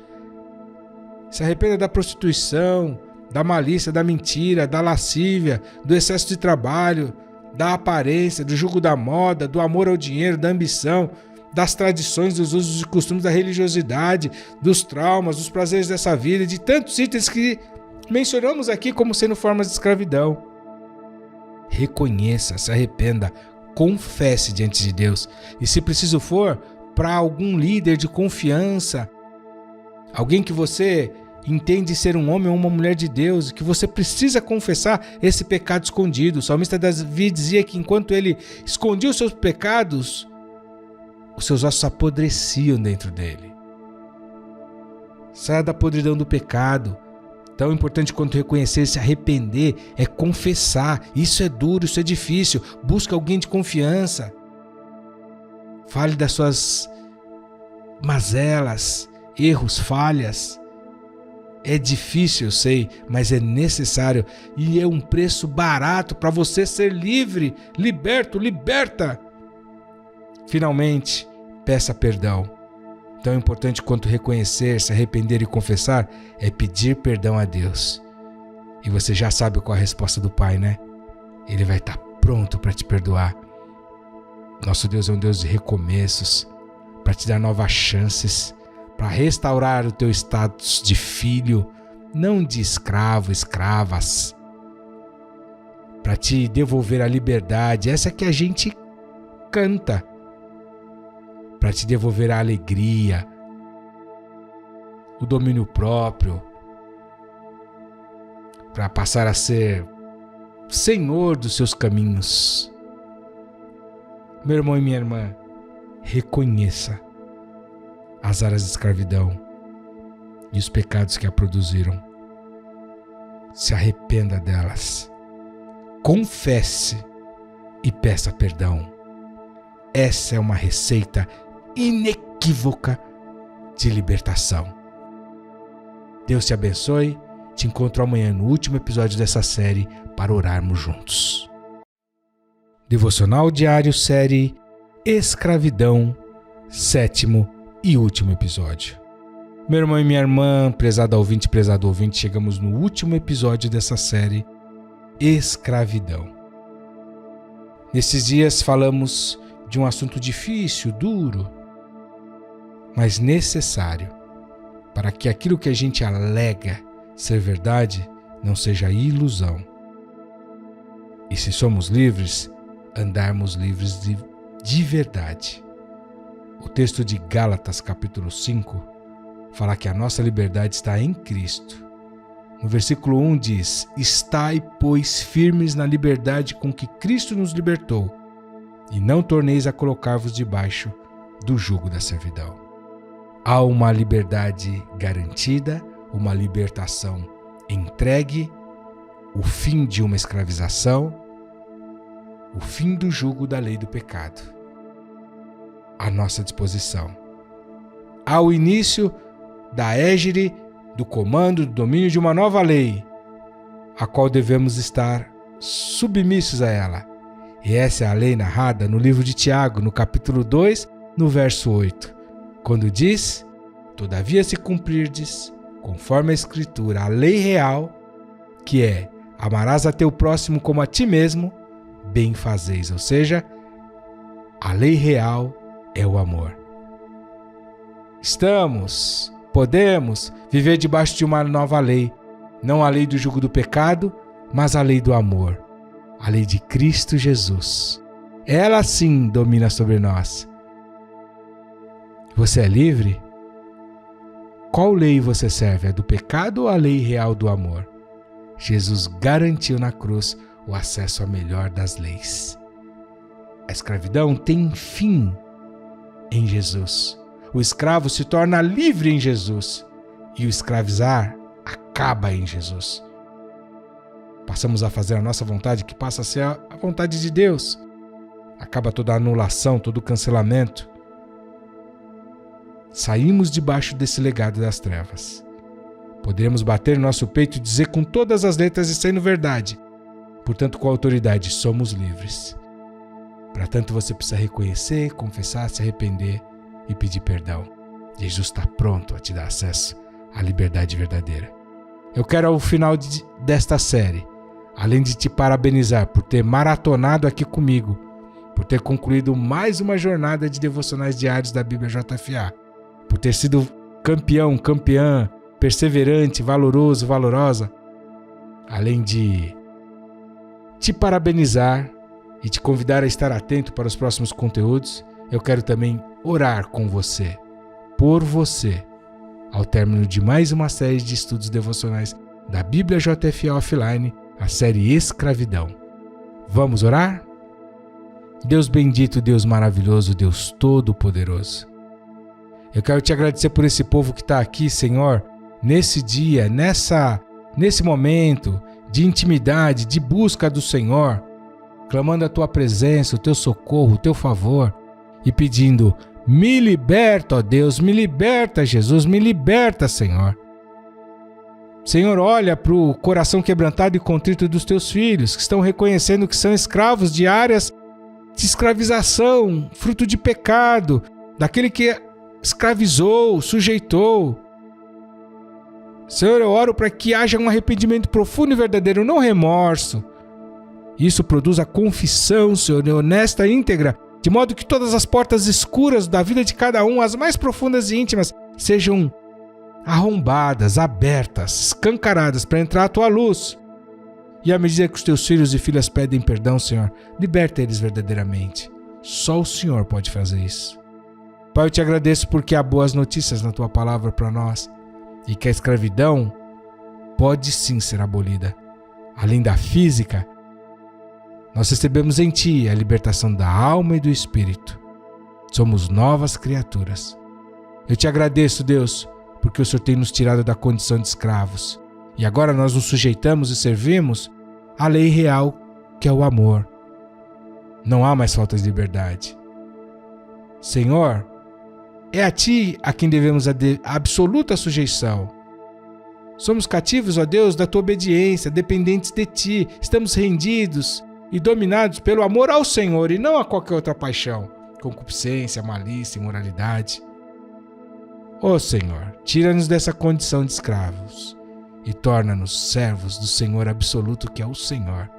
Se arrependa da prostituição, da malícia, da mentira, da lascívia, do excesso de trabalho, da aparência, do jugo da moda, do amor ao dinheiro, da ambição, das tradições, dos usos e costumes, da religiosidade, dos traumas, dos prazeres dessa vida e de tantos itens que mencionamos aqui como sendo formas de escravidão. Reconheça, se arrependa, confesse diante de Deus e, se preciso for, para algum líder de confiança, alguém que você entende ser um homem ou uma mulher de Deus, que você precisa confessar esse pecado escondido. O salmista Davi dizia que enquanto ele escondia os seus pecados, os seus ossos apodreciam dentro dele. Saia da podridão do pecado. Tão importante quanto reconhecer, se arrepender, é confessar. Isso é duro, isso é difícil. Busque alguém de confiança. Fale das suas mazelas, erros, falhas. É difícil, eu sei, mas é necessário e é um preço barato para você ser livre, liberto, liberta. Finalmente, peça perdão. Tão importante quanto reconhecer, se arrepender e confessar é pedir perdão a Deus. E você já sabe qual é a resposta do Pai, né? Ele vai estar pronto para te perdoar. Nosso Deus é um Deus de recomeços, para te dar novas chances, para restaurar o teu status de filho, não de escravo, escravas, para te devolver a liberdade, essa que a gente canta, para te devolver a alegria, o domínio próprio, para passar a ser senhor dos seus caminhos. Meu irmão e minha irmã, reconheça as áreas de escravidão e os pecados que a produziram. Se arrependa delas. Confesse e peça perdão. Essa é uma receita inequívoca de libertação. Deus te abençoe. Te encontro amanhã no último episódio dessa série para orarmos juntos. Devocional diário, série Escravidão, 7º e último episódio. Meu irmão e minha irmã, prezado ouvinte, chegamos no último episódio dessa série Escravidão. Nesses dias falamos de um assunto difícil, duro, mas necessário para que aquilo que a gente alega ser verdade não seja ilusão. E se somos livres, andarmos livres de verdade. O texto de Gálatas, capítulo 5, fala que a nossa liberdade está em Cristo. No versículo 1 diz: Estai, pois, firmes na liberdade com que Cristo nos libertou, e não torneis a colocar-vos debaixo do jugo da servidão. Há uma liberdade garantida, uma libertação entregue, o fim de uma escravização, o fim do jugo da lei do pecado à nossa disposição. Há o início da égide, do comando, do domínio de uma nova lei, a qual devemos estar submissos a ela. E essa é a lei narrada no livro de Tiago, no capítulo 2, no verso 8, quando diz: Todavia se cumprirdes, conforme a Escritura, a lei real, que é: amarás a teu próximo como a ti mesmo, bem fazeis. Ou seja, a lei real é o amor. Podemos viver debaixo de uma nova lei, não a lei do jugo do pecado, mas a lei do amor, a lei de Cristo Jesus. Ela sim domina sobre nós. Você é livre? Qual lei você serve? A do pecado ou a lei real do amor? Jesus garantiu na cruz o acesso à melhor das leis. A escravidão tem fim em Jesus. O escravo se torna livre em Jesus e o escravizar acaba em Jesus. Passamos a fazer a nossa vontade, que passa a ser a vontade de Deus. Acaba toda a anulação, todo o cancelamento. Saímos debaixo desse legado das trevas. Poderemos bater no nosso peito e dizer com todas as letras e sendo verdade: portanto, com autoridade, somos livres. Para tanto, você precisa reconhecer, confessar, se arrepender e pedir perdão. Jesus está pronto a te dar acesso à liberdade verdadeira. Eu quero, ao final desta série, além de te parabenizar por ter maratonado aqui comigo, por ter concluído mais uma jornada de devocionais diários da Bíblia JFA, por ter sido campeã, perseverante, valoroso, valorosa, além de te parabenizar e te convidar a estar atento para os próximos conteúdos, eu quero também orar com você, por você, ao término de mais uma série de estudos devocionais da Bíblia JFA Offline, a série Escravidão. Vamos orar? Deus bendito, Deus maravilhoso, Deus todo-poderoso. Eu quero te agradecer por esse povo que está aqui, Senhor, nesse dia, nesse momento de intimidade, de busca do Senhor, clamando a Tua presença, o Teu socorro, o Teu favor e pedindo: me liberta, ó Deus, me liberta, Jesus, me liberta, Senhor. Senhor, olha para o coração quebrantado e contrito dos Teus filhos, que estão reconhecendo que são escravos de áreas de escravização, fruto de pecado, daquele que escravizou, sujeitou. Senhor, eu oro para que haja um arrependimento profundo e verdadeiro, não remorso. Isso produz a confissão, Senhor, honesta e íntegra, de modo que todas as portas escuras da vida de cada um, as mais profundas e íntimas, sejam arrombadas, abertas, escancaradas para entrar a Tua luz. E à medida que os Teus filhos e filhas pedem perdão, Senhor, liberta eles verdadeiramente. Só o Senhor pode fazer isso. Pai, eu te agradeço porque há boas notícias na Tua palavra para nós e que a escravidão pode sim ser abolida. Além da física, nós recebemos em Ti a libertação da alma e do espírito. Somos novas criaturas. Eu te agradeço, Deus, porque o Senhor tem nos tirado da condição de escravos. E agora nós nos sujeitamos e servimos à lei real, que é o amor. Não há mais falta de liberdade. Senhor, é a Ti a quem devemos a absoluta sujeição. Somos cativos, ó Deus, da Tua obediência, dependentes de Ti. Estamos rendidos e dominados pelo amor ao Senhor e não a qualquer outra paixão, concupiscência, malícia, imoralidade. Ó Senhor, tira-nos dessa condição de escravos e torna-nos servos do Senhor absoluto, que é o Senhor.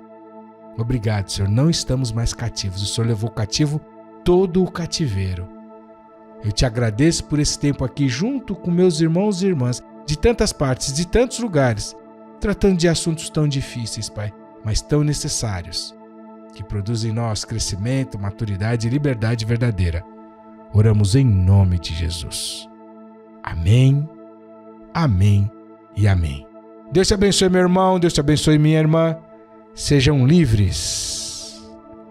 Obrigado, Senhor, não estamos mais cativos. O Senhor levou cativo todo o cativeiro. Eu te agradeço por esse tempo aqui junto com meus irmãos e irmãs de tantas partes, de tantos lugares, tratando de assuntos tão difíceis, Pai, mas tão necessários, que produzem em nós crescimento, maturidade e liberdade verdadeira. Oramos em nome de Jesus. Amém, amém e amém. Deus te abençoe, meu irmão, Deus te abençoe, minha irmã. Sejam livres.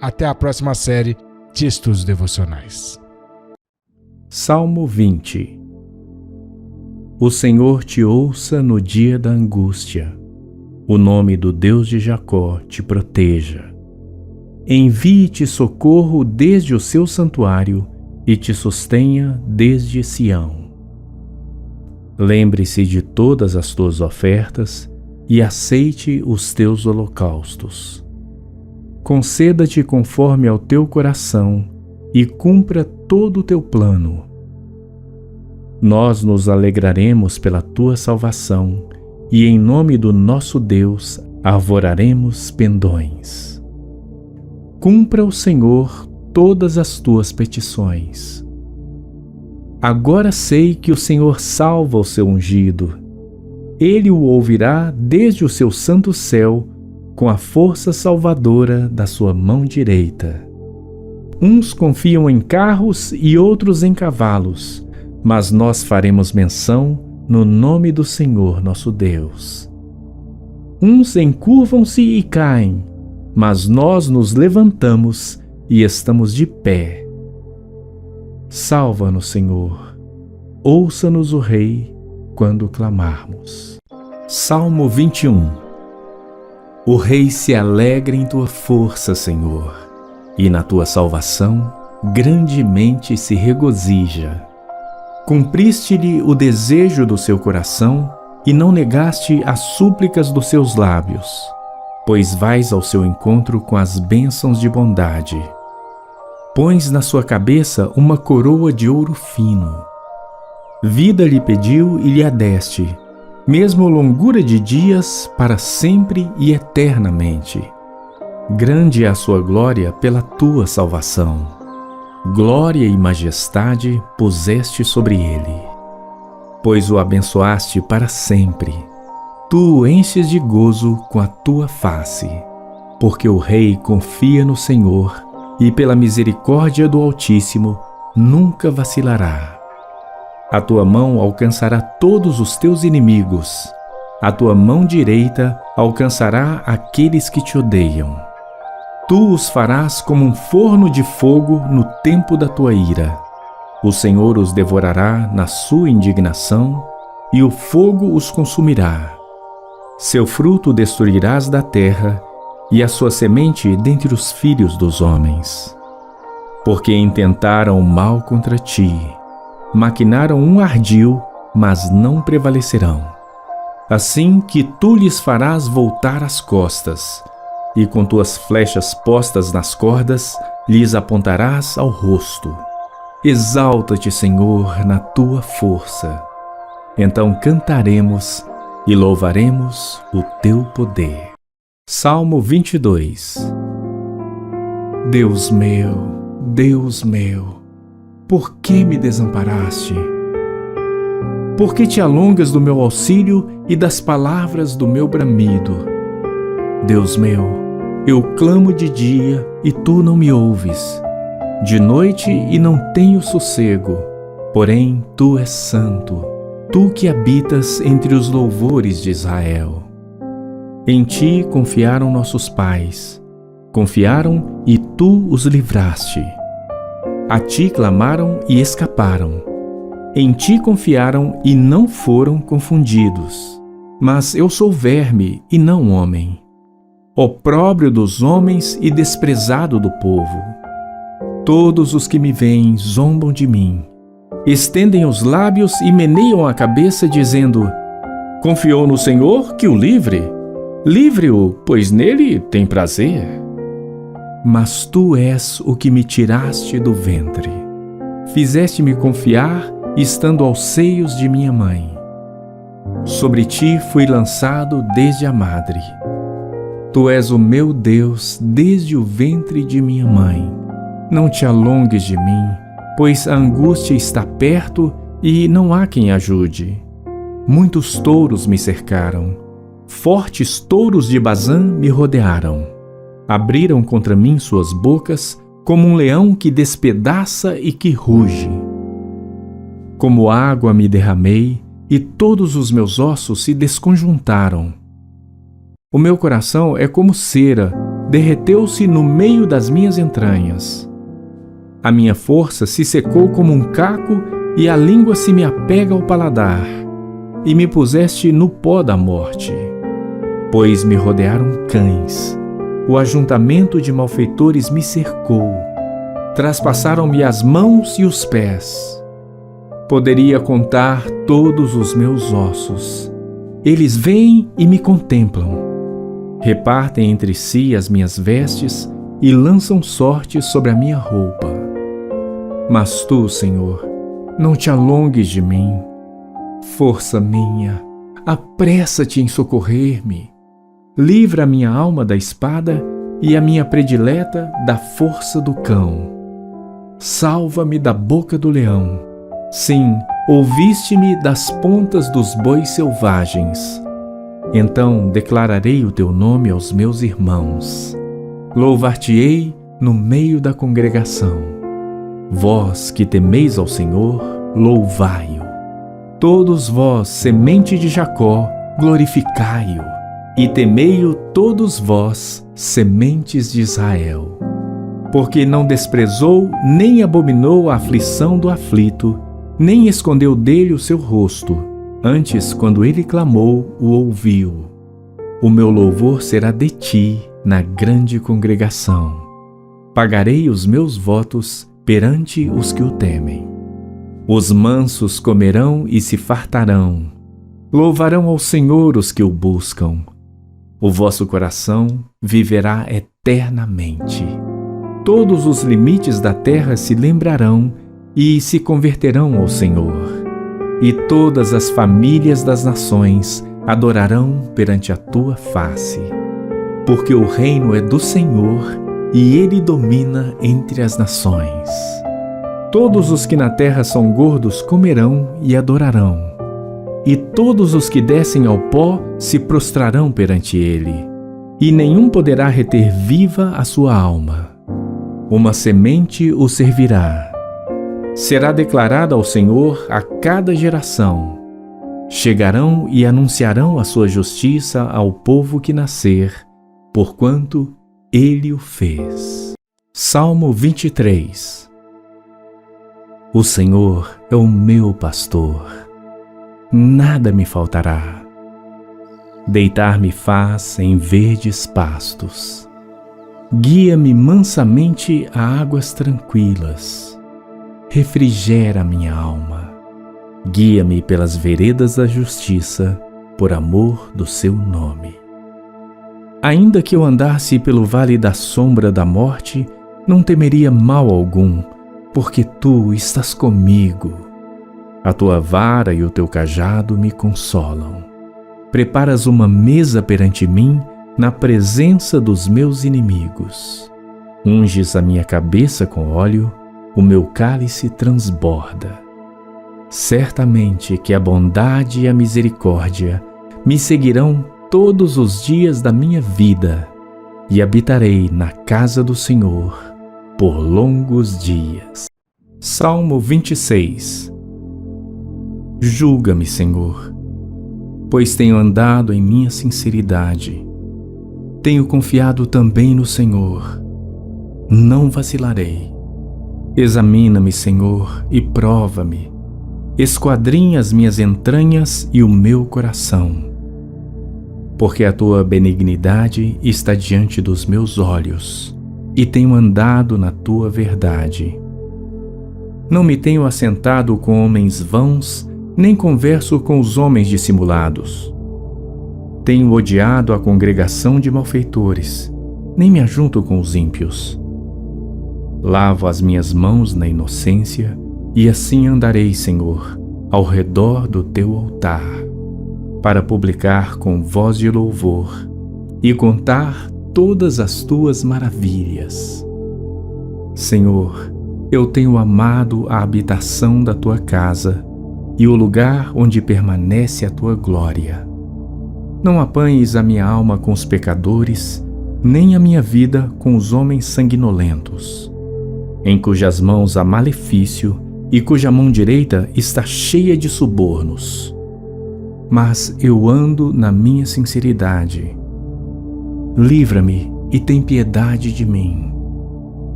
Até a próxima série de estudos devocionais. Salmo 20. O Senhor te ouça no dia da angústia. O nome do Deus de Jacó te proteja. Envie-te socorro desde o seu santuário e te sustenha desde Sião. Lembre-se de todas as tuas ofertas e aceite os teus holocaustos. Conceda-te conforme ao teu coração e cumpra todo o teu plano. Nós nos alegraremos pela tua salvação e em nome do nosso Deus arvoraremos pendões. Cumpra o Senhor todas as tuas petições. Agora sei que o Senhor salva o seu ungido. Ele o ouvirá desde o seu santo céu, com a força salvadora da sua mão direita. Uns confiam em carros e outros em cavalos, mas nós faremos menção no nome do Senhor nosso Deus. Uns encurvam-se e caem, mas nós nos levantamos e estamos de pé. Salva-nos, Senhor. Ouça-nos o Rei quando clamarmos. Salmo 21. O Rei se alegra em tua força, Senhor, e na tua salvação grandemente se regozija. Cumpriste-lhe o desejo do seu coração e não negaste as súplicas dos seus lábios, pois vais ao seu encontro com as bênçãos de bondade. Pões na sua cabeça uma coroa de ouro fino. Vida lhe pediu e lhe a deste, mesmo longura de dias para sempre e eternamente. Grande é a sua glória pela tua salvação. Glória e majestade puseste sobre ele, pois o abençoaste para sempre. Tu o enches de gozo com a tua face, porque o rei confia no Senhor e pela misericórdia do Altíssimo nunca vacilará. A tua mão alcançará todos os teus inimigos. A tua mão direita alcançará aqueles que te odeiam. Tu os farás como um forno de fogo no tempo da tua ira. O Senhor os devorará na sua indignação, e o fogo os consumirá. Seu fruto destruirás da terra, e a sua semente dentre os filhos dos homens. Porque intentaram o mal contra ti, maquinaram um ardil, mas não prevalecerão. Assim que tu lhes farás voltar as costas, e com tuas flechas postas nas cordas, lhes apontarás ao rosto. Exalta-te, Senhor, na tua força. Então cantaremos e louvaremos o teu poder. Salmo 22. Deus meu, por que me desamparaste? Por que te alongas do meu auxílio e das palavras do meu bramido? Deus meu, eu clamo de dia e tu não me ouves, de noite e não tenho sossego. Porém, tu és santo, tu que habitas entre os louvores de Israel. Em ti confiaram nossos pais, confiaram e tu os livraste. A ti clamaram e escaparam. Em ti confiaram e não foram confundidos. Mas eu sou verme e não homem, opróbrio dos homens e desprezado do povo. Todos os que me veem zombam de mim, estendem os lábios e meneiam a cabeça, dizendo: confiou no Senhor, que o livre. Livre-o, pois nele tem prazer. Mas tu és o que me tiraste do ventre. Fizeste-me confiar, estando aos seios de minha mãe. Sobre ti fui lançado desde a madre. Tu és o meu Deus desde o ventre de minha mãe. Não te alongues de mim, pois a angústia está perto e não há quem ajude. Muitos touros me cercaram, fortes touros de Bazã me rodearam. Abriram contra mim suas bocas, como um leão que despedaça e que ruge. Como água me derramei, e todos os meus ossos se desconjuntaram. O meu coração é como cera, derreteu-se no meio das minhas entranhas. A minha força se secou como um caco, e a língua se me apega ao paladar, e me puseste no pó da morte. Pois me rodearam cães, o ajuntamento de malfeitores me cercou, traspassaram-me as mãos e os pés. Poderia contar todos os meus ossos. Eles vêm e me contemplam. Repartem entre si as minhas vestes e lançam sorte sobre a minha roupa. Mas tu, Senhor, não te alongues de mim. Força minha, apressa-te em socorrer-me. Livra a minha alma da espada e a minha predileta da força do cão. Salva-me da boca do leão. Sim, ouviste-me das pontas dos bois selvagens. Então declararei o teu nome aos meus irmãos. Louvar-te-ei no meio da congregação. Vós que temeis ao Senhor, louvai-o. Todos vós, semente de Jacó, glorificai-o. E temei-o todos vós, sementes de Israel. Porque não desprezou nem abominou a aflição do aflito, nem escondeu dele o seu rosto. Antes, quando ele clamou, o ouviu. O meu louvor será de ti na grande congregação. Pagarei os meus votos perante os que o temem. Os mansos comerão e se fartarão. Louvarão ao Senhor os que o buscam. O vosso coração viverá eternamente. Todos os limites da terra se lembrarão e se converterão ao Senhor. E todas as famílias das nações adorarão perante a tua face. Porque o reino é do Senhor e ele domina entre as nações. Todos os que na terra são gordos comerão e adorarão. E todos os que descem ao pó se prostrarão perante ele, e nenhum poderá reter viva a sua alma. Uma semente o servirá. será declarada ao Senhor a cada geração. Chegarão e anunciarão a sua justiça ao povo que nascer, porquanto Ele o fez. Salmo 23. O Senhor é o meu pastor, nada me faltará. Deitar-me faz em verdes pastos. Guia-me mansamente a águas tranquilas. Refrigera minha alma. Guia-me pelas veredas da justiça, por amor do seu nome. Ainda que eu andasse pelo vale da sombra da morte, não temeria mal algum, porque tu estás comigo. A tua vara e o teu cajado me consolam. Preparas uma mesa perante mim, na presença dos meus inimigos. Unges a minha cabeça com óleo, o meu cálice transborda. Certamente que a bondade e a misericórdia me seguirão todos os dias da minha vida, e habitarei na casa do Senhor por longos dias. Salmo 26. Julga-me, Senhor, pois tenho andado em minha sinceridade. Tenho confiado também no Senhor. Não vacilarei. Examina-me, Senhor, e prova-me. Esquadrinha as minhas entranhas e o meu coração. Porque a tua benignidade está diante dos meus olhos, e tenho andado na tua verdade. Não me tenho assentado com homens vãos, nem converso com os homens dissimulados. Tenho odiado a congregação de malfeitores, nem me ajunto com os ímpios. Lavo as minhas mãos na inocência, e assim andarei, Senhor, ao redor do teu altar, para publicar com voz de louvor e contar todas as tuas maravilhas. Senhor, eu tenho amado a habitação da tua casa e o lugar onde permanece a tua glória. Não apanhes a minha alma com os pecadores, nem a minha vida com os homens sanguinolentos, em cujas mãos há malefício e cuja mão direita está cheia de subornos. Mas eu ando na minha sinceridade. Livra-me e tem piedade de mim.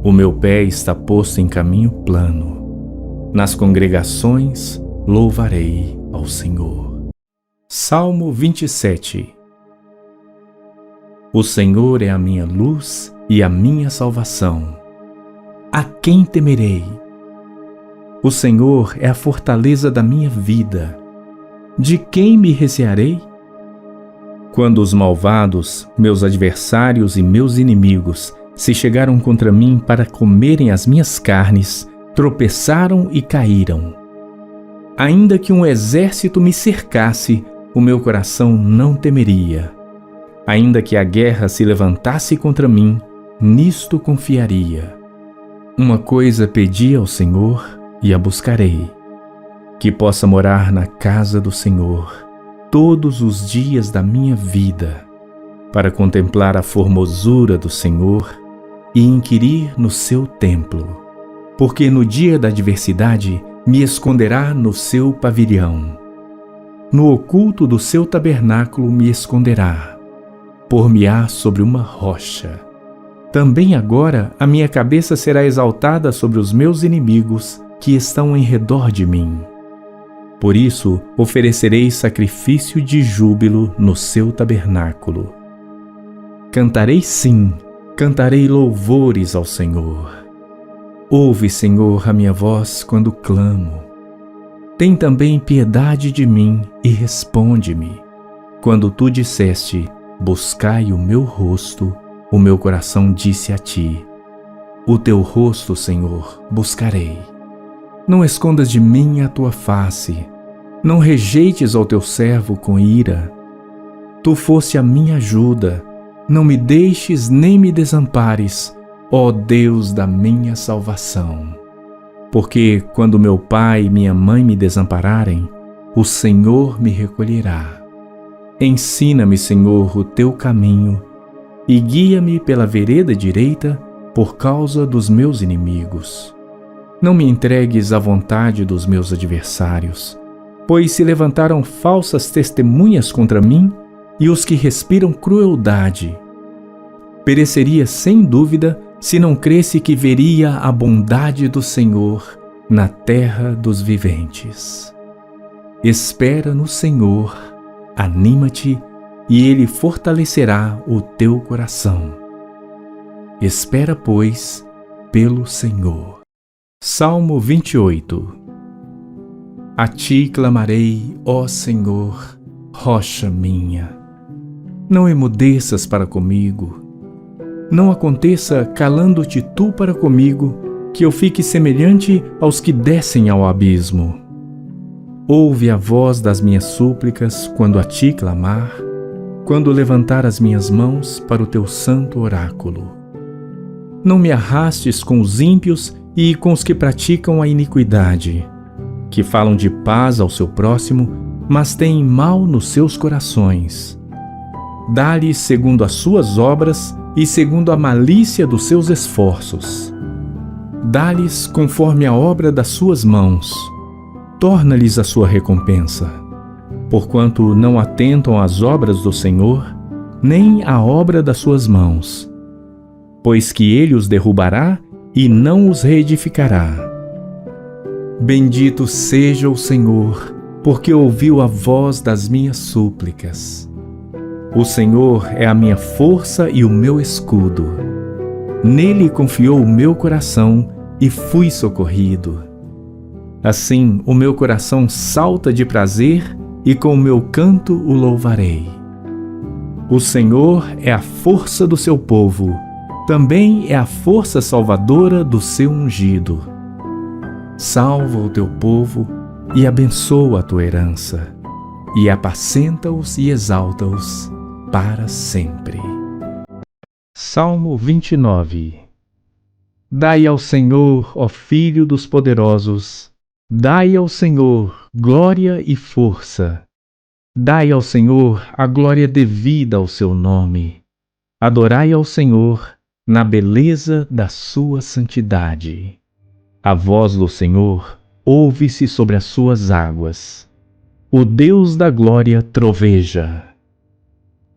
O meu pé está posto em caminho plano. Nas congregações louvarei ao Senhor. Salmo 27. O Senhor é a minha luz e a minha salvação. A quem temerei? O Senhor é a fortaleza da minha vida. De quem me recearei? Quando os malvados, meus adversários e meus inimigos, se chegaram contra mim para comerem as minhas carnes, tropeçaram e caíram. Ainda que um exército me cercasse, o meu coração não temeria. Ainda que a guerra se levantasse contra mim, nisto confiaria. Uma coisa pedi ao Senhor e a buscarei, que possa morar na casa do Senhor todos os dias da minha vida, para contemplar a formosura do Senhor e inquirir no seu templo, porque no dia da adversidade me esconderá no seu pavilhão. No oculto do seu tabernáculo me esconderá, por-me-á sobre uma rocha. Também agora a minha cabeça será exaltada sobre os meus inimigos que estão em redor de mim. Por isso oferecerei sacrifício de júbilo no seu tabernáculo. Cantarei sim, cantarei louvores ao Senhor. Ouve, Senhor, a minha voz quando clamo. Tem também piedade de mim e responde-me. Quando tu disseste, buscai o meu rosto, o meu coração disse a ti, o teu rosto, Senhor, buscarei. Não escondas de mim a tua face, não rejeites ao teu servo com ira. Tu foste a minha ajuda, não me deixes nem me desampares, ó Deus da minha salvação. Porque quando meu pai e minha mãe me desampararem, o Senhor me recolherá. Ensina-me, Senhor, o teu caminho e guia-me pela vereda direita por causa dos meus inimigos. Não me entregues à vontade dos meus adversários, pois se levantaram falsas testemunhas contra mim e os que respiram crueldade. Pereceria sem dúvida se não cresse que veria a bondade do Senhor na terra dos viventes. Espera no Senhor, anima-te, e Ele fortalecerá o teu coração. Espera, pois, pelo Senhor. Salmo 28. A ti clamarei, ó Senhor, rocha minha. Não emudeças para comigo. Não aconteça, calando-te tu para comigo, que eu fique semelhante aos que descem ao abismo. Ouve a voz das minhas súplicas quando a ti clamar, quando levantar as minhas mãos para o teu santo oráculo. Não me arrastes com os ímpios e com os que praticam a iniquidade, que falam de paz ao seu próximo, mas têm mal nos seus corações. Dá-lhes segundo as suas obras e segundo a malícia dos seus esforços. Dá-lhes conforme a obra das suas mãos. Torna-lhes a sua recompensa, porquanto não atentam às obras do Senhor, nem à obra das suas mãos, pois que Ele os derrubará e não os reedificará. Bendito seja o Senhor, porque ouviu a voz das minhas súplicas. O Senhor é a minha força e o meu escudo. Nele confiou o meu coração e fui socorrido. Assim, o meu coração salta de prazer e com o meu canto o louvarei. O Senhor é a força do seu povo, também é a força salvadora do seu ungido. Salva o teu povo e abençoa a tua herança, e apacenta-os e exalta-os para sempre. Salmo 29. Dai ao Senhor, ó Filho dos poderosos, dai ao Senhor glória e força. Dai ao Senhor a glória devida ao seu nome. Adorai ao Senhor na beleza da sua santidade. A voz do Senhor ouve-se sobre as suas águas. O Deus da glória troveja.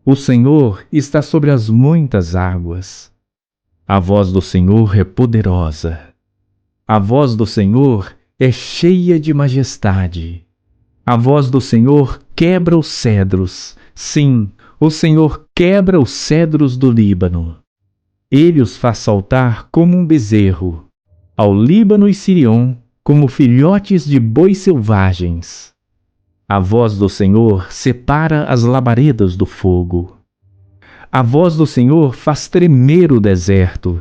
O Senhor está sobre as muitas águas. A voz do Senhor é poderosa. A voz do Senhor é cheia de majestade. A voz do Senhor quebra os cedros. Sim, o Senhor quebra os cedros do Líbano. Ele os faz saltar como um bezerro, ao Líbano e Sirion, como filhotes de bois selvagens. A voz do Senhor separa as labaredas do fogo. A voz do Senhor faz tremer o deserto.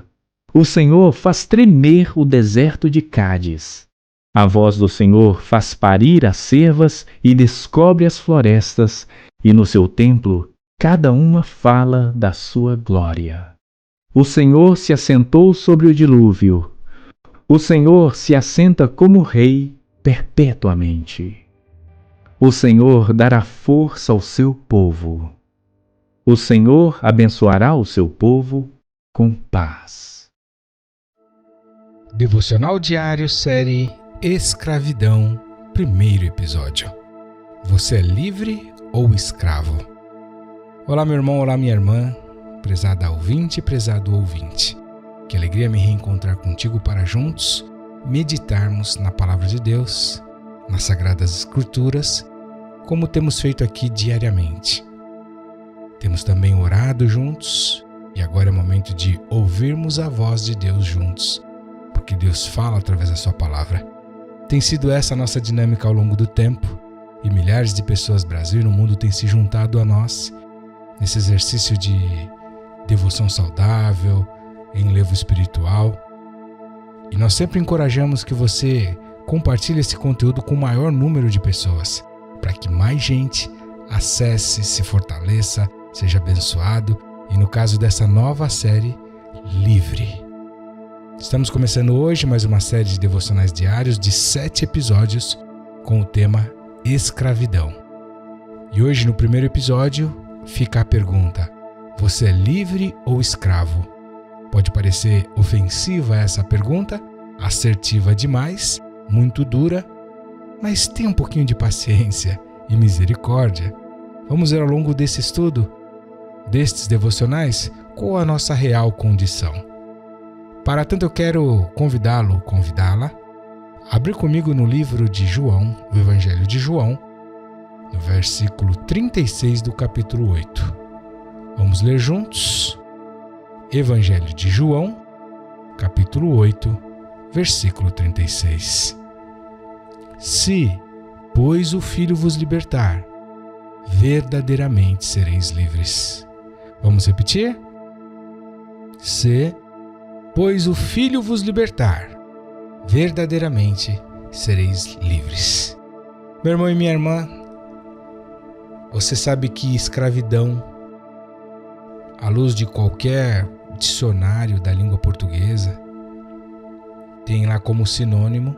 O Senhor faz tremer o deserto de Cádiz. A voz do Senhor faz parir as cervas e descobre as florestas, e no seu templo cada uma fala da sua glória. O Senhor se assentou sobre o dilúvio. O Senhor se assenta como rei perpetuamente. O Senhor dará força ao seu povo. O Senhor abençoará o seu povo com paz. Devocional diário, série Escravidão, primeiro episódio. Você é livre ou escravo? Olá, meu irmão, olá, minha irmã, prezada ouvinte, prezado ouvinte. Que alegria me reencontrar contigo para juntos meditarmos na Palavra de Deus, nas Sagradas Escrituras, como temos feito aqui diariamente. Temos também orado juntos e agora é momento de ouvirmos a voz de Deus juntos, porque Deus fala através da sua palavra. Tem sido essa a nossa dinâmica ao longo do tempo e milhares de pessoas do Brasil e no mundo têm se juntado a nós nesse exercício de devoção saudável, enlevo espiritual. E nós sempre encorajamos que você compartilhe esse conteúdo com o maior número de pessoas, para que mais gente acesse, se fortaleça, seja abençoado e, no caso dessa nova série, livre. Estamos começando hoje mais uma série de devocionais diários de 7 episódios com o tema Escravidão. E hoje, no primeiro episódio, fica a pergunta: você é livre ou escravo? Pode parecer ofensiva essa pergunta, assertiva demais, muito dura, mas tenha um pouquinho de paciência e misericórdia. Vamos ver ao longo desse estudo, destes devocionais, qual a nossa real condição. Para tanto eu quero convidá-la, a abrir comigo no livro de João, o Evangelho de João, no versículo 36 do capítulo 8. Vamos ler juntos? Evangelho de João, capítulo 8, versículo 36. Se, pois, o Filho vos libertar, verdadeiramente sereis livres. Vamos repetir? Se, pois, o Filho vos libertar, verdadeiramente sereis livres. Meu irmão e minha irmã, você sabe que escravidão, à luz de qualquer dicionário da língua portuguesa, tem lá como sinônimo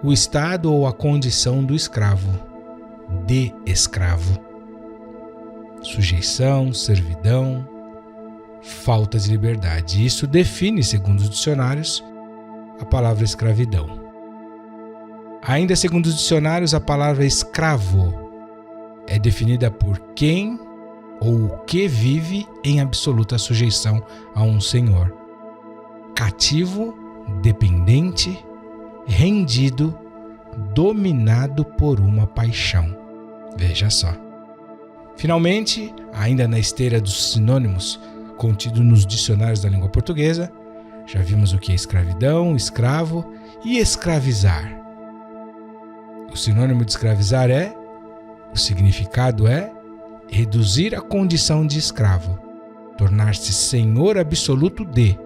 o estado ou a condição do escravo, de escravo. Sujeição, servidão, falta de liberdade. Isso define, segundo os dicionários, a palavra escravidão. Ainda segundo os dicionários, a palavra escravo é definida por quem ou o que vive em absoluta sujeição a um senhor. Cativo, dependente, rendido, dominado por uma paixão. Veja só. Finalmente, ainda na esteira dos sinônimos contidos nos dicionários da língua portuguesa, já vimos o que é escravidão, escravo e escravizar. O sinônimo de escravizar o significado é reduzir a condição de escravo, tornar-se senhor absoluto de,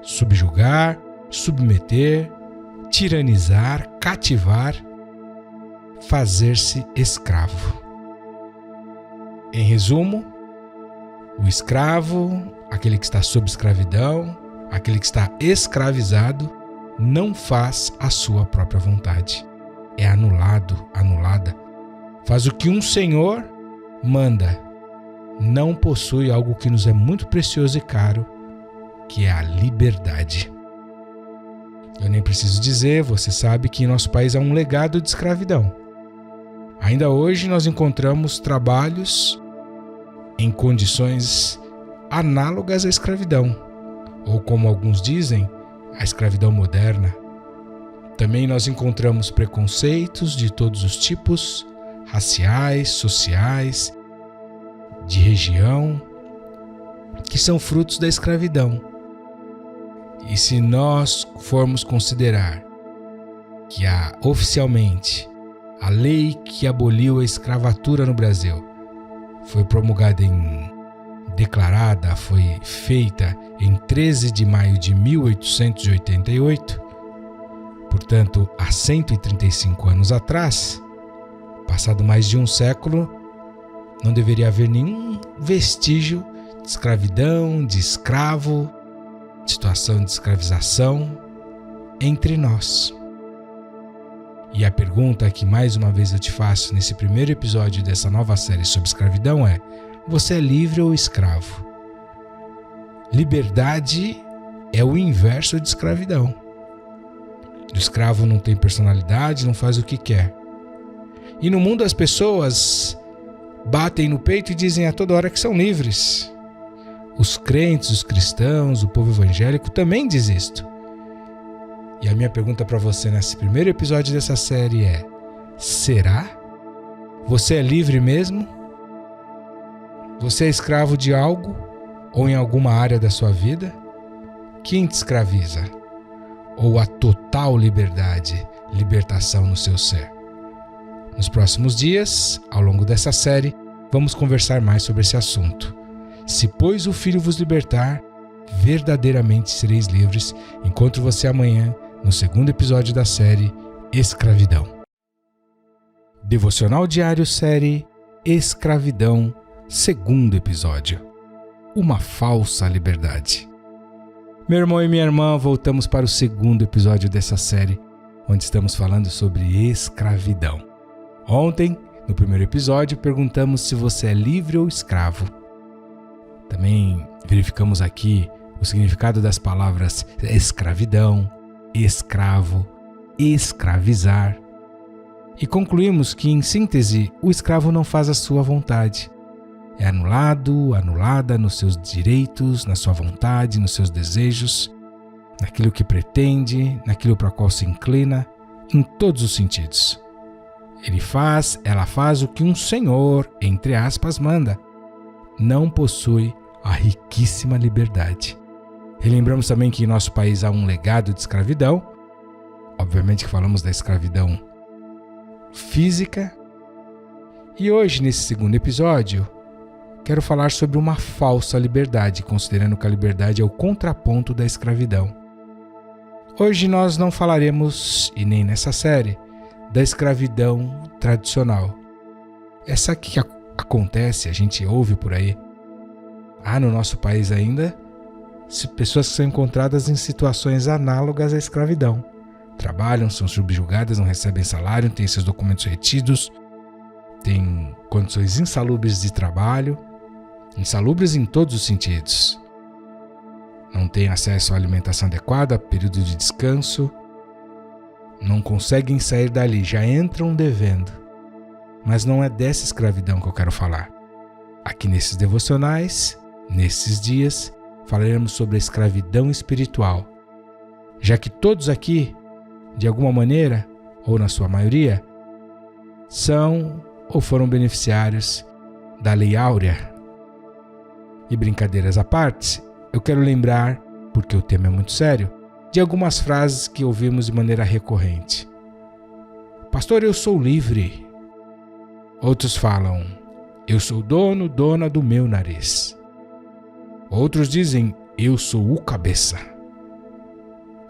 subjugar, submeter, tiranizar, cativar, fazer-se escravo. Em resumo, o escravo, aquele que está sob escravidão, aquele que está escravizado, não faz a sua própria vontade. É anulada. Faz o que um senhor manda. Não possui algo que nos é muito precioso e caro, que é a liberdade. Eu nem preciso dizer, você sabe que em nosso país há um legado de escravidão. Ainda hoje nós encontramos trabalhos em condições análogas à escravidão, ou como alguns dizem, a escravidão moderna. Também nós encontramos preconceitos de todos os tipos, raciais, sociais, de região, que são frutos da escravidão. E se nós formos considerar que oficialmente a lei que aboliu a escravatura no Brasil foi foi feita em 13 de maio de 1888, portanto, há 135 anos atrás, passado mais de um século, não deveria haver nenhum vestígio de escravidão, de escravo, de situação de escravização entre nós. E a pergunta que mais uma vez eu te faço nesse primeiro episódio dessa nova série sobre escravidão é: você é livre ou escravo? Liberdade é o inverso de escravidão. O escravo não tem personalidade, não faz o que quer. E no mundo as pessoas batem no peito e dizem a toda hora que são livres. Os crentes, os cristãos, o povo evangélico também diz isto. E a minha pergunta para você nesse primeiro episódio dessa série é: será? Você é livre mesmo? Você é escravo de algo ou em alguma área da sua vida? Quem te escraviza? Ou a total liberdade, libertação no seu ser? Nos próximos dias, ao longo dessa série, vamos conversar mais sobre esse assunto. Se, pois, o Filho vos libertar, verdadeiramente sereis livres. Encontro você amanhã no segundo episódio da série Escravidão. Devocional Diário Série Escravidão, segundo episódio. Uma falsa liberdade. Meu irmão e minha irmã, voltamos para o segundo episódio dessa série, onde estamos falando sobre escravidão. Ontem, no primeiro episódio, perguntamos se você é livre ou escravo. Também verificamos aqui o significado das palavras escravidão, escravo, escravizar. E concluímos que, em síntese, o escravo não faz a sua vontade. É anulado, anulada nos seus direitos, na sua vontade, nos seus desejos, naquilo que pretende, naquilo para o qual se inclina, em todos os sentidos. Ela faz o que um senhor, entre aspas, manda. Não possui a riquíssima liberdade. Relembramos também que em nosso país há um legado de escravidão. Obviamente que falamos da escravidão física. E hoje, nesse segundo episódio, quero falar sobre uma falsa liberdade, considerando que a liberdade é o contraponto da escravidão. Hoje nós não falaremos, e nem nessa série, da escravidão tradicional. Essa que acontece, a gente ouve por aí. Há no nosso país ainda pessoas que são encontradas em situações análogas à escravidão. Trabalham, são subjugadas, não recebem salário, têm seus documentos retidos, têm condições insalubres de trabalho, insalubres em todos os sentidos. Não têm acesso à alimentação adequada, período de descanso, não conseguem sair dali, já entram devendo. Mas não é dessa escravidão que eu quero falar. Aqui nesses devocionais, nesses dias, falaremos sobre a escravidão espiritual, já que todos aqui, de alguma maneira, ou na sua maioria, são ou foram beneficiários da Lei Áurea. E brincadeiras à parte, eu quero lembrar, porque o tema é muito sério, de algumas frases que ouvimos de maneira recorrente. Pastor, eu sou livre. Outros falam, eu sou dono, dona do meu nariz. Outros dizem, eu sou o cabeça.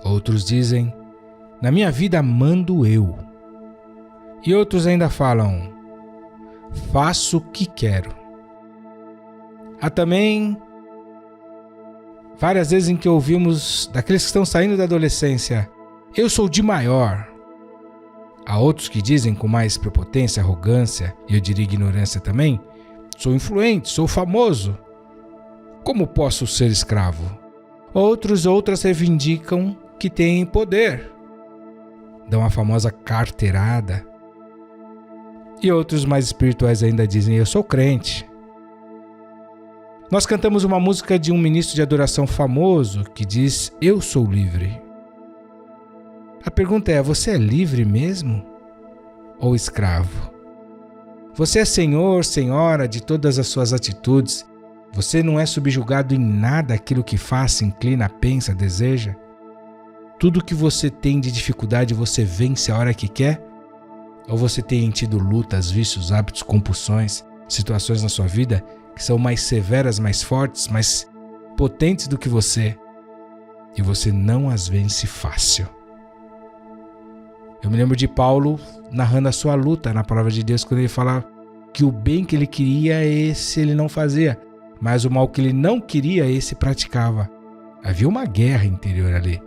Outros dizem, na minha vida mando eu. E outros ainda falam, faço o que quero. Há também várias vezes em que ouvimos daqueles que estão saindo da adolescência, eu sou de maior. Há outros que dizem com mais prepotência, arrogância e eu diria ignorância também, sou influente, sou famoso. Como posso ser escravo? Outras reivindicam que têm poder. Dão a famosa carteirada. E outros mais espirituais ainda dizem, eu sou crente. Nós cantamos uma música de um ministro de adoração famoso que diz, eu sou livre. A pergunta é, você é livre mesmo? Ou escravo? Você é senhor, senhora de todas as suas atitudes? Você não é subjugado em nada aquilo que faz, se inclina, pensa, deseja? Tudo que você tem de dificuldade você vence a hora que quer? Ou você tem tido lutas, vícios, hábitos, compulsões, situações na sua vida que são mais severas, mais fortes, mais potentes do que você e você não as vence fácil? Eu me lembro de Paulo narrando a sua luta na palavra de Deus quando ele fala que o bem que ele queria, esse ele não fazia, mas o mal que ele não queria, esse praticava. Havia uma guerra interior ali.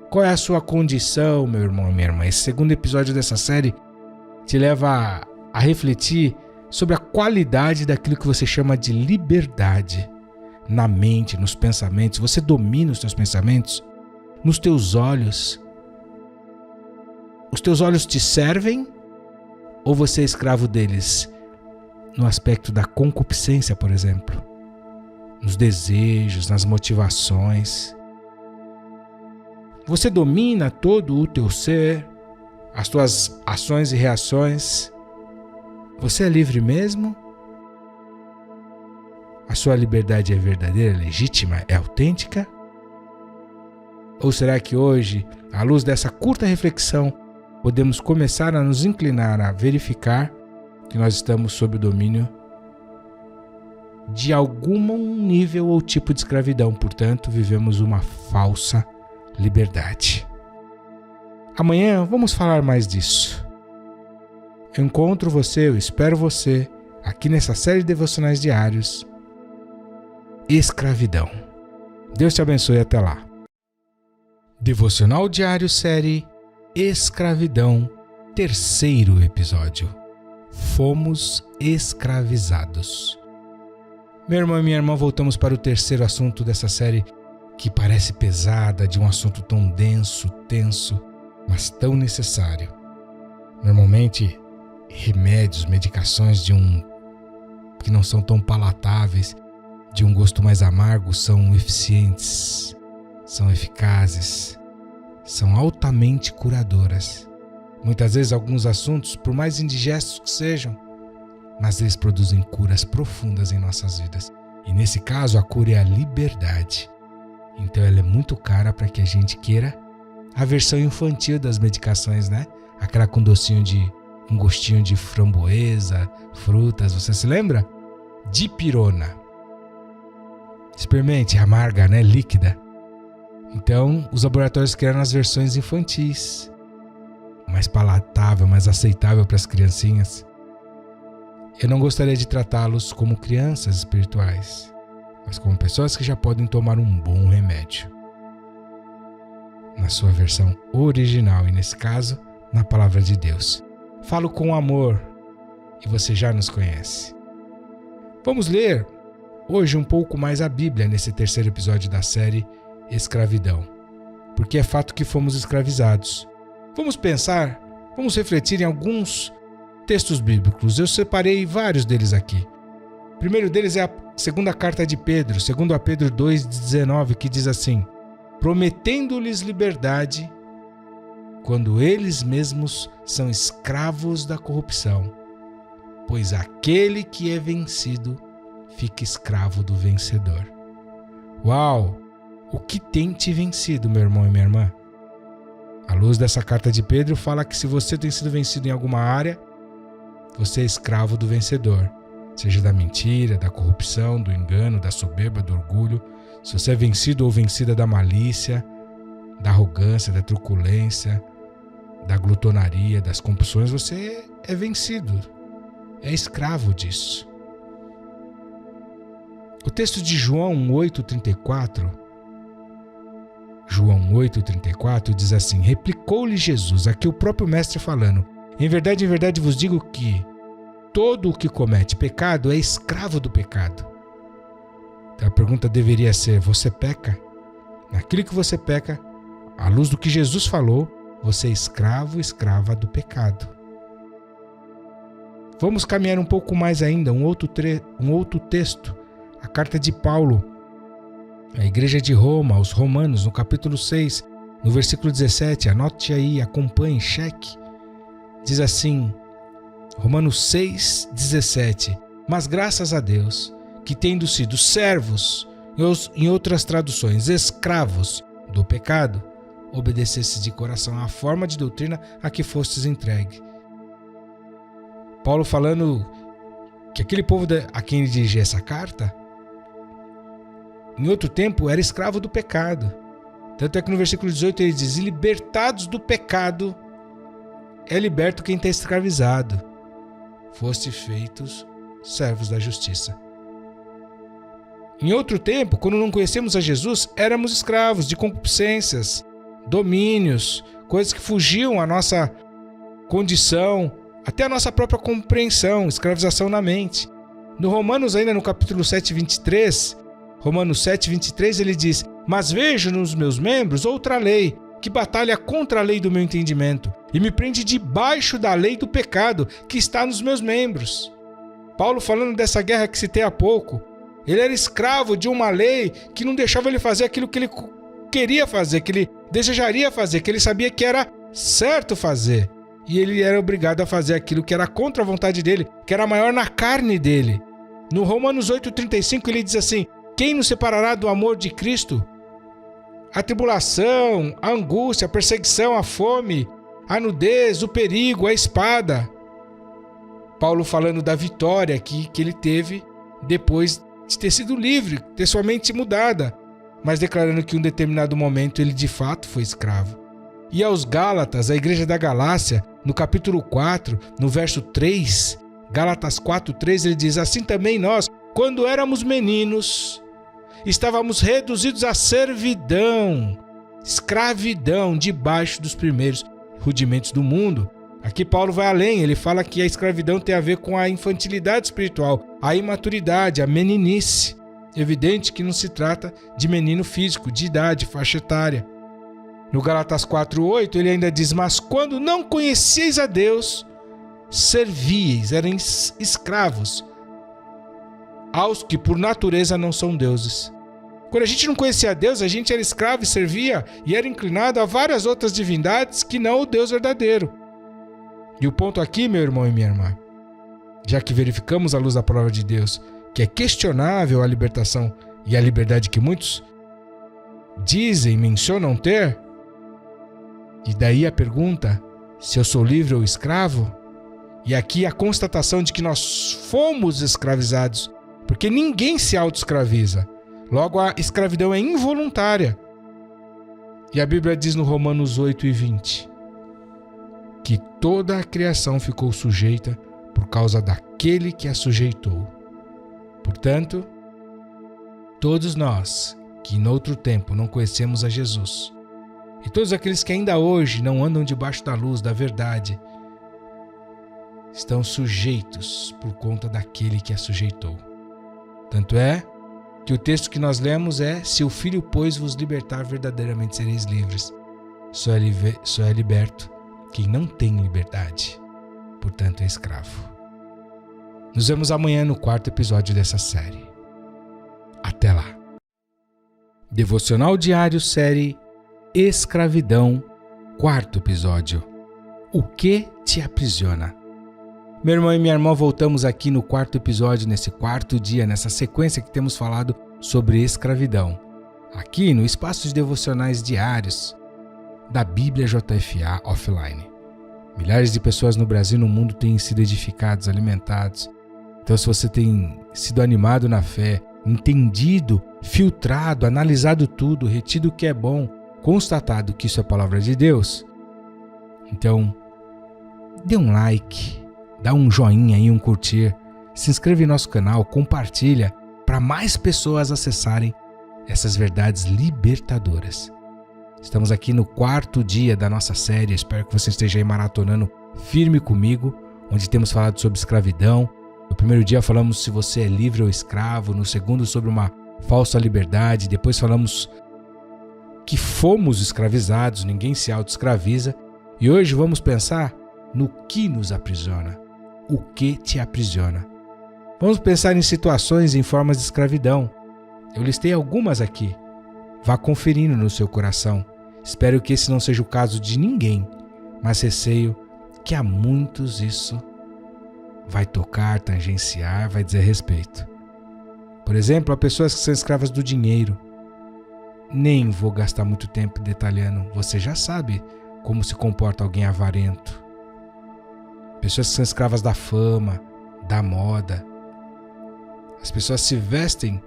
Qual é a sua condição, meu irmão e minha irmã? Esse segundo episódio dessa série te leva a refletir sobre a qualidade daquilo que você chama de liberdade na mente, nos pensamentos. Você domina os teus pensamentos, nos teus olhos. Os teus olhos te servem ou você é escravo deles? No aspecto da concupiscência, por exemplo, nos desejos, nas motivações. Você domina todo o teu ser, as tuas ações e reações. Você é livre mesmo? A sua liberdade é verdadeira, legítima, é autêntica? Ou será que hoje, à luz dessa curta reflexão, podemos começar a nos inclinar a verificar que nós estamos sob o domínio de algum nível ou tipo de escravidão, portanto, vivemos uma falsa liberdade. Amanhã vamos falar mais disso. Eu encontro você, eu espero você, aqui nessa série de devocionais diários, Escravidão. Deus te abençoe até lá. Devocional diário série Escravidão, 3º episódio. Fomos escravizados. Meu irmão e minha irmã, voltamos para o 3º assunto dessa série, que parece pesada, de um assunto tão denso, tenso, mas tão necessário. Normalmente, remédios, medicações que não são tão palatáveis, de um gosto mais amargo, são eficientes, são eficazes, são altamente curadoras. Muitas vezes alguns assuntos, por mais indigestos que sejam, mas eles produzem curas profundas em nossas vidas. E nesse caso, a cura é a liberdade. Então ela é muito cara para que a gente queira a versão infantil das medicações, né? Aquela com um gostinho de framboesa, frutas, você se lembra? Dipirona. Experimente, amarga, né? Líquida. Então, os laboratórios criaram as versões infantis, mais palatável, mais aceitável para as criancinhas. Eu não gostaria de tratá-los como crianças espirituais, mas como pessoas que já podem tomar um bom remédio. Na sua versão original e, nesse caso, na Palavra de Deus. Falo com amor e você já nos conhece. Vamos ler hoje um pouco mais a Bíblia nesse terceiro episódio da série Escravidão, porque é fato que fomos escravizados. Vamos refletir em alguns textos bíblicos. Eu separei vários deles aqui. O primeiro deles é a segunda carta de Pedro, 2 Pedro 2,19, que diz assim: prometendo-lhes liberdade quando eles mesmos são escravos da corrupção, pois aquele que é vencido fica escravo do vencedor. Uau! O que tem te vencido, meu irmão e minha irmã? À luz dessa carta de Pedro, fala que se você tem sido vencido em alguma área, você é escravo do vencedor. Seja da mentira, da corrupção, do engano, da soberba, do orgulho. Se você é vencido ou vencida da malícia, da arrogância, da truculência, da glutonaria, das compulsões, você é vencido. É escravo disso. O texto de João 8,34 diz assim: replicou-lhe Jesus, aqui o próprio mestre falando: em verdade vos digo que todo o que comete pecado é escravo do pecado. Então a pergunta deveria ser: você peca? Naquilo que você peca, à luz do que Jesus falou, você é escravo, escrava do pecado. Vamos caminhar um pouco mais ainda, um outro texto, a carta de Paulo à igreja de Roma, aos Romanos, no capítulo 6, no versículo 17, anote aí, acompanhe, cheque. Diz assim, Romanos 6, 17: mas graças a Deus, que tendo sido servos, em outras traduções, escravos do pecado, obedecesses de coração à forma de doutrina a que fostes entregue. Paulo falando que aquele povo a quem ele dirigia essa carta, em outro tempo, era escravo do pecado. Tanto é que no versículo 18 ele diz: e libertados do pecado, é liberto quem está escravizado. Foste feitos servos da justiça. Em outro tempo, quando não conhecemos a Jesus, éramos escravos de concupiscências, domínios, coisas que fugiam à nossa condição, até a nossa própria compreensão, escravização na mente. No Romanos, ainda no capítulo 7, 23, Romanos 7, 23, ele diz: mas vejo nos meus membros outra lei, que batalha contra a lei do meu entendimento, e me prende debaixo da lei do pecado, que está nos meus membros. Paulo, falando dessa guerra que citei há pouco, ele era escravo de uma lei que não deixava ele fazer aquilo que ele queria fazer, que ele desejaria fazer, que ele sabia que era certo fazer. E ele era obrigado a fazer aquilo que era contra a vontade dele, que era maior na carne dele. No Romanos 8,35 ele diz assim: quem nos separará do amor de Cristo? A tribulação, a angústia, a perseguição, a fome, a nudez, o perigo, a espada. Paulo falando da vitória que ele teve depois de ter sido livre, ter sua mente mudada, mas declarando que em um determinado momento ele de fato foi escravo. E aos Gálatas, a igreja da Galácia, no capítulo 4, no verso 3, Gálatas 4, 3, ele diz: assim também nós, quando éramos meninos, estávamos reduzidos à servidão, escravidão, debaixo dos primeiros rudimentos do mundo. Aqui Paulo vai além, ele fala que a escravidão tem a ver com a infantilidade espiritual, a imaturidade, a meninice. Evidente que não se trata de menino físico, de idade, faixa etária. No Gálatas 4:8 ele ainda diz: mas quando não conhecieis a Deus, servíeis, eram escravos aos que por natureza não são deuses. Quando a gente não conhecia a Deus, a gente era escravo e servia e era inclinado a várias outras divindades que não o Deus verdadeiro. E o ponto aqui, meu irmão e minha irmã, já que verificamos à luz da palavra de Deus que é questionável a libertação e a liberdade que muitos mencionam ter, e daí a pergunta, se eu sou livre ou escravo, e aqui a constatação de que nós fomos escravizados, porque ninguém se auto-escraviza. Logo, a escravidão é involuntária. E a Bíblia diz no Romanos 8:20 que toda a criação ficou sujeita por causa daquele que a sujeitou. Portanto, todos nós que em outro tempo não conhecemos a Jesus, e todos aqueles que ainda hoje não andam debaixo da luz da verdade, estão sujeitos por conta daquele que a sujeitou. Tanto é que o texto que nós lemos é: se o Filho, pois, vos libertar, verdadeiramente sereis livres. Só é liberto quem não tem liberdade, portanto é escravo. Nos vemos amanhã no 4º episódio dessa série. Até lá. Devocional Diário, série Escravidão, 4º episódio. O que te aprisiona? Meu irmão e minha irmã, voltamos aqui no 4º episódio, nesse 4º dia, nessa sequência que temos falado sobre escravidão. Aqui no espaço de devocionais diários da Bíblia JFA Offline. Milhares de pessoas no Brasil e no mundo têm sido edificados, alimentados. Então, se você tem sido animado na fé, entendido, filtrado, analisado tudo, retido o que é bom, constatado que isso é a palavra de Deus, então dê um like, dá um joinha aí, um curtir, se inscreve em nosso canal, compartilha para mais pessoas acessarem essas verdades libertadoras. Estamos aqui no 4º dia da nossa série, espero que você esteja aí maratonando firme comigo, onde temos falado sobre escravidão. No primeiro dia falamos se você é livre ou escravo, no segundo sobre uma falsa liberdade, depois falamos que fomos escravizados, ninguém se auto-escraviza, e hoje vamos pensar no que nos aprisiona, o que te aprisiona. Vamos pensar em situações em formas de escravidão. Eu listei algumas aqui, vá conferindo no seu coração. Espero que esse não seja o caso de ninguém, mas receio que a muitos isso vai tocar, tangenciar, vai dizer respeito. Por exemplo, há pessoas que são escravas do dinheiro. Nem vou gastar muito tempo detalhando, você já sabe como se comporta alguém avarento. Pessoas que são escravas da fama, da moda. As pessoas se vestem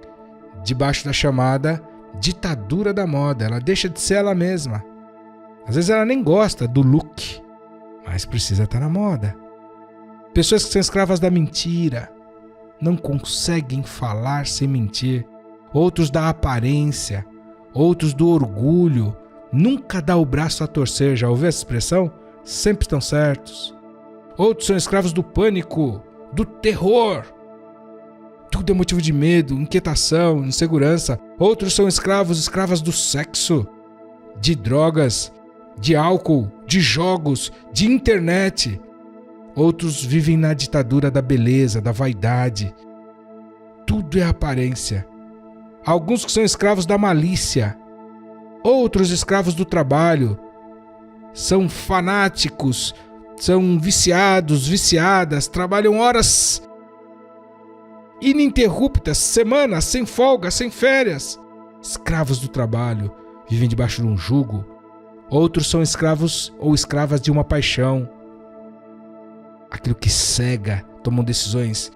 debaixo da chamada ditadura da moda, ela deixa de ser ela mesma. Às vezes ela nem gosta do look, mas precisa estar na moda. Pessoas que são escravas da mentira, não conseguem falar sem mentir. Outros da aparência, outros do orgulho, nunca dá o braço a torcer, já ouviu essa expressão? Sempre estão certos. Outros são escravos do pânico, do terror. Tudo é motivo de medo, inquietação, insegurança. Outros são escravas do sexo, de drogas, de álcool, de jogos, de internet. Outros vivem na ditadura da beleza, da vaidade. Tudo é aparência. Alguns que são escravos da malícia. Outros escravos do trabalho. São fanáticos, são viciados, viciadas, trabalham horas ininterruptas, semanas, sem folga, sem férias. Escravos do trabalho, vivem debaixo de um jugo. Outros são escravos ou escravas de uma paixão. Aquilo que cega, tomam decisões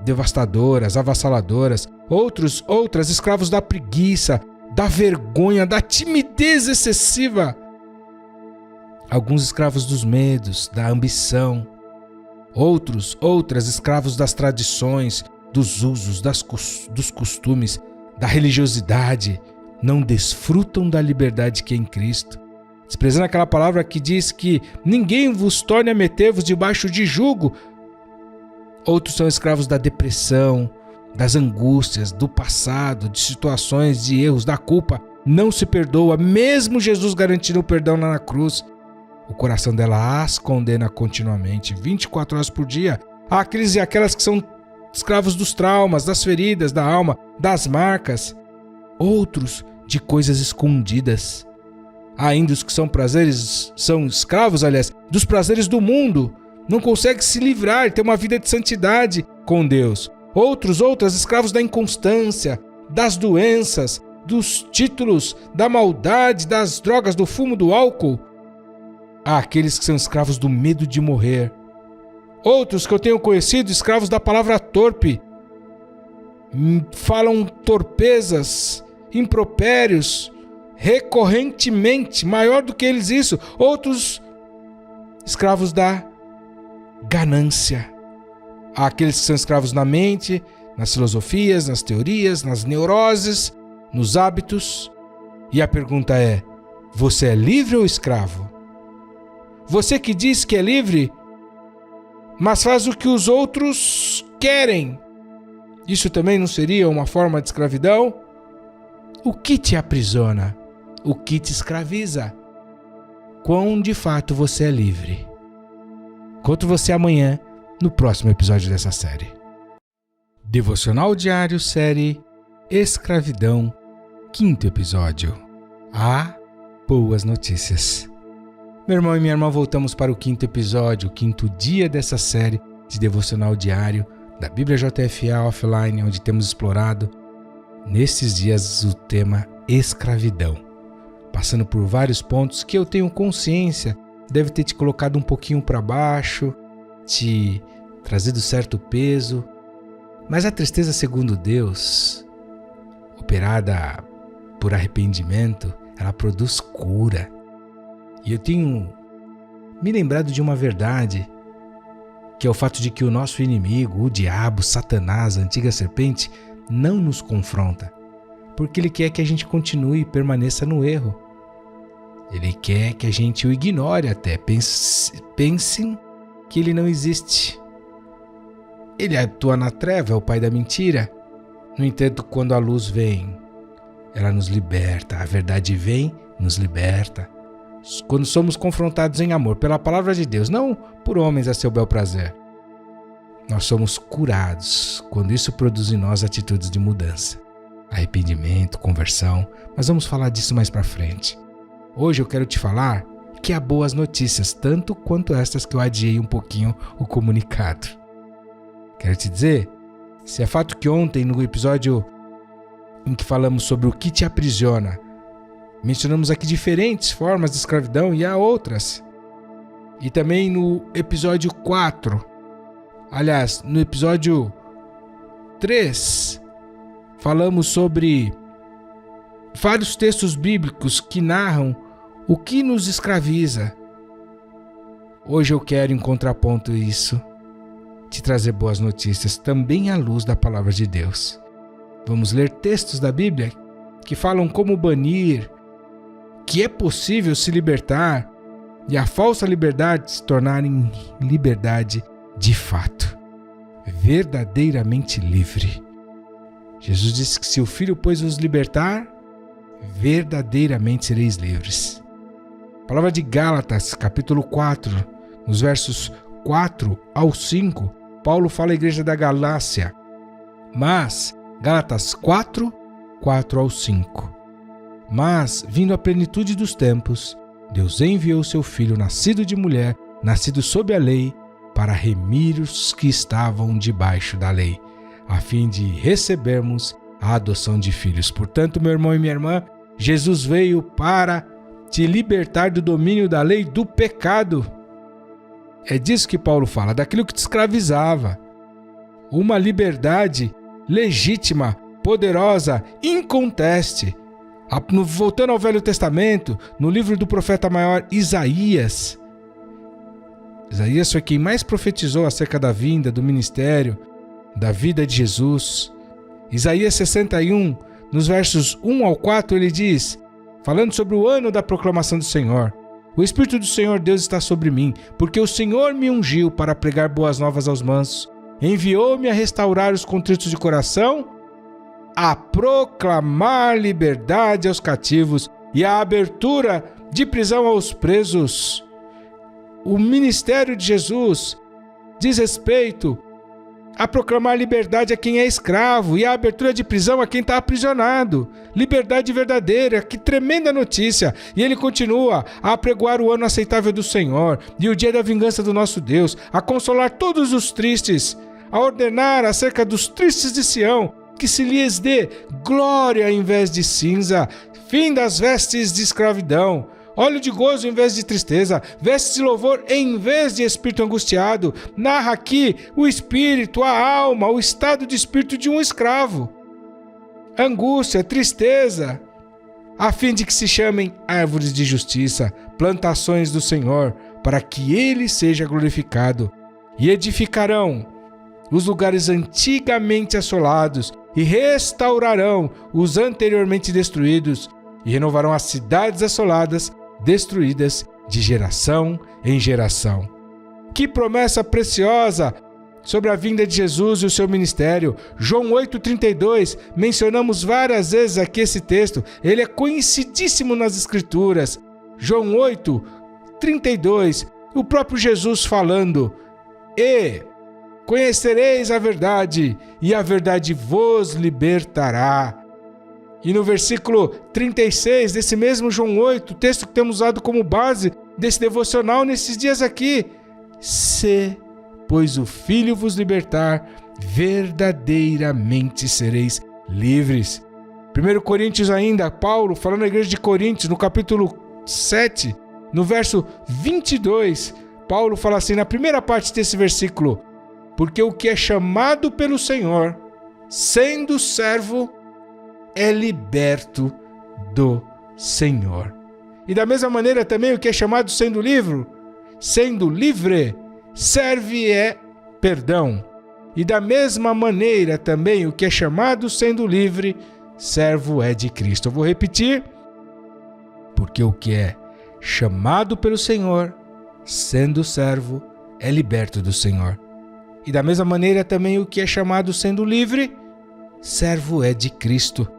devastadoras, avassaladoras. Outras escravos da preguiça, da vergonha, da timidez excessiva. Alguns escravos dos medos, da ambição. Outras escravos das tradições, dos usos, dos costumes, da religiosidade. Não desfrutam da liberdade que é em Cristo. Desprezando aquela palavra que diz que ninguém vos torne a meter-vos debaixo de jugo. Outros são escravos da depressão, das angústias, do passado, de situações, de erros, da culpa, não se perdoa, mesmo Jesus garantindo o perdão lá na cruz. O coração dela as condena continuamente, 24 horas por dia. Há aqueles e aquelas que são escravos dos traumas, das feridas, da alma, das marcas. Outros de coisas escondidas. Há ainda os que são escravos, dos prazeres do mundo. Não conseguem se livrar, ter uma vida de santidade com Deus. Outras escravos da inconstância, das doenças, dos títulos, da maldade, das drogas, do fumo, do álcool. Há aqueles que são escravos do medo de morrer. Outros que eu tenho conhecido, escravos da palavra torpe. Falam torpezas, impropérios, recorrentemente, maior do que eles isso. Outros escravos da ganância. Há aqueles que são escravos na mente, nas filosofias, nas teorias, nas neuroses, nos hábitos. E a pergunta é: você é livre ou escravo? Você que diz que é livre, mas faz o que os outros querem. Isso também não seria uma forma de escravidão? O que te aprisiona? O que te escraviza? Quão de fato você é livre? Encontro você amanhã no próximo episódio dessa série. Devocional Diário, série Escravidão, 5º episódio. Há boas notícias. Meu irmão e minha irmã, voltamos para o 5º episódio, o 5º dia dessa série de Devocional Diário da Bíblia JFA Offline, onde temos explorado nesses dias o tema escravidão, passando por vários pontos que eu tenho consciência deve ter te colocado um pouquinho para baixo, te trazido certo peso, mas a tristeza, segundo Deus, operada por arrependimento, ela produz cura. E eu tenho me lembrado de uma verdade, que é o fato de que o nosso inimigo, o diabo, Satanás, a antiga serpente, não nos confronta, porque ele quer que a gente continue e permaneça no erro. Ele quer que a gente o ignore até, pensem que ele não existe. Ele atua na treva, é o pai da mentira. No entanto, quando a luz vem, ela nos liberta. A verdade vem, nos liberta. Quando somos confrontados em amor pela palavra de Deus, não por homens a seu bel prazer, nós somos curados quando isso produz em nós atitudes de mudança, arrependimento, conversão. Mas vamos falar disso mais para frente. Hoje eu quero te falar que há boas notícias, tanto quanto estas que eu adiei um pouquinho o comunicado. Quero te dizer, se é fato que ontem, no episódio em que falamos sobre o que te aprisiona, mencionamos aqui diferentes formas de escravidão e há outras. E também no episódio 4, aliás, no episódio 3, falamos sobre vários textos bíblicos que narram o que nos escraviza. Hoje eu quero, em contraponto a isso, te trazer boas notícias, também à luz da palavra de Deus. Vamos ler textos da Bíblia que falam como banir, que é possível se libertar e a falsa liberdade se tornar em liberdade de fato, verdadeiramente livre. Jesus disse que se o Filho, pois, vos libertar, verdadeiramente sereis livres. A palavra de Gálatas, capítulo 4, nos versos 4 ao 5, Paulo fala à igreja da Galácia. Mas, Gálatas 4, 4 ao 5. Mas, vindo a plenitude dos tempos, Deus enviou seu Filho, nascido de mulher, nascido sob a lei, para remir os que estavam debaixo da lei, a fim de recebermos a adoção de filhos. Portanto, meu irmão e minha irmã, Jesus veio para te libertar do domínio da lei do pecado. É disso que Paulo fala, daquilo que te escravizava. Uma liberdade legítima, poderosa, inconteste. Voltando ao Velho Testamento, no livro do profeta maior Isaías. Isaías foi quem mais profetizou acerca da vinda, do ministério, da vida de Jesus. Isaías 61, nos versos 1 ao 4, ele diz, falando sobre o ano da proclamação do Senhor: o Espírito do Senhor Deus está sobre mim, porque o Senhor me ungiu para pregar boas novas aos mansos. Enviou-me a restaurar os contritos de coração, a proclamar liberdade aos cativos e a abertura de prisão aos presos. O ministério de Jesus diz respeito a proclamar liberdade a quem é escravo e a abertura de prisão a quem está aprisionado. Liberdade verdadeira, que tremenda notícia! E ele continua a apregoar o ano aceitável do Senhor e o dia da vingança do nosso Deus, a consolar todos os tristes, a ordenar acerca dos tristes de Sião, que se lhes dê glória em vez de cinza, fim das vestes de escravidão, óleo de gozo em vez de tristeza, vestes de louvor em vez de espírito angustiado. Narra aqui o espírito, a alma, o estado de espírito de um escravo. Angústia, tristeza, a fim de que se chamem árvores de justiça, plantações do Senhor, para que ele seja glorificado. E edificarão os lugares antigamente assolados e restaurarão os anteriormente destruídos e renovarão as cidades assoladas, destruídas de geração em geração. Que promessa preciosa sobre a vinda de Jesus e o seu ministério. João 8,32, mencionamos várias vezes aqui esse texto, ele é conhecidíssimo nas Escrituras. João 8,32, o próprio Jesus falando: E conhecereis a verdade, e a verdade vos libertará. E no versículo 36 desse mesmo João 8, texto que temos usado como base desse devocional nesses dias aqui: Se, pois o Filho vos libertar, verdadeiramente sereis livres. 1 Coríntios ainda, Paulo, falando à igreja de Coríntios, no capítulo 7, no verso 22, Paulo fala assim, na primeira parte desse versículo: Porque o que é chamado pelo Senhor, sendo servo, é liberto do Senhor. E da mesma maneira também o que é chamado sendo livre, serve é perdão. E da mesma maneira também o que é chamado sendo livre, servo é de Cristo. Eu vou repetir. Porque o que é chamado pelo Senhor, sendo servo, é liberto do Senhor. E da mesma maneira também o que é chamado sendo livre, servo é de Cristo.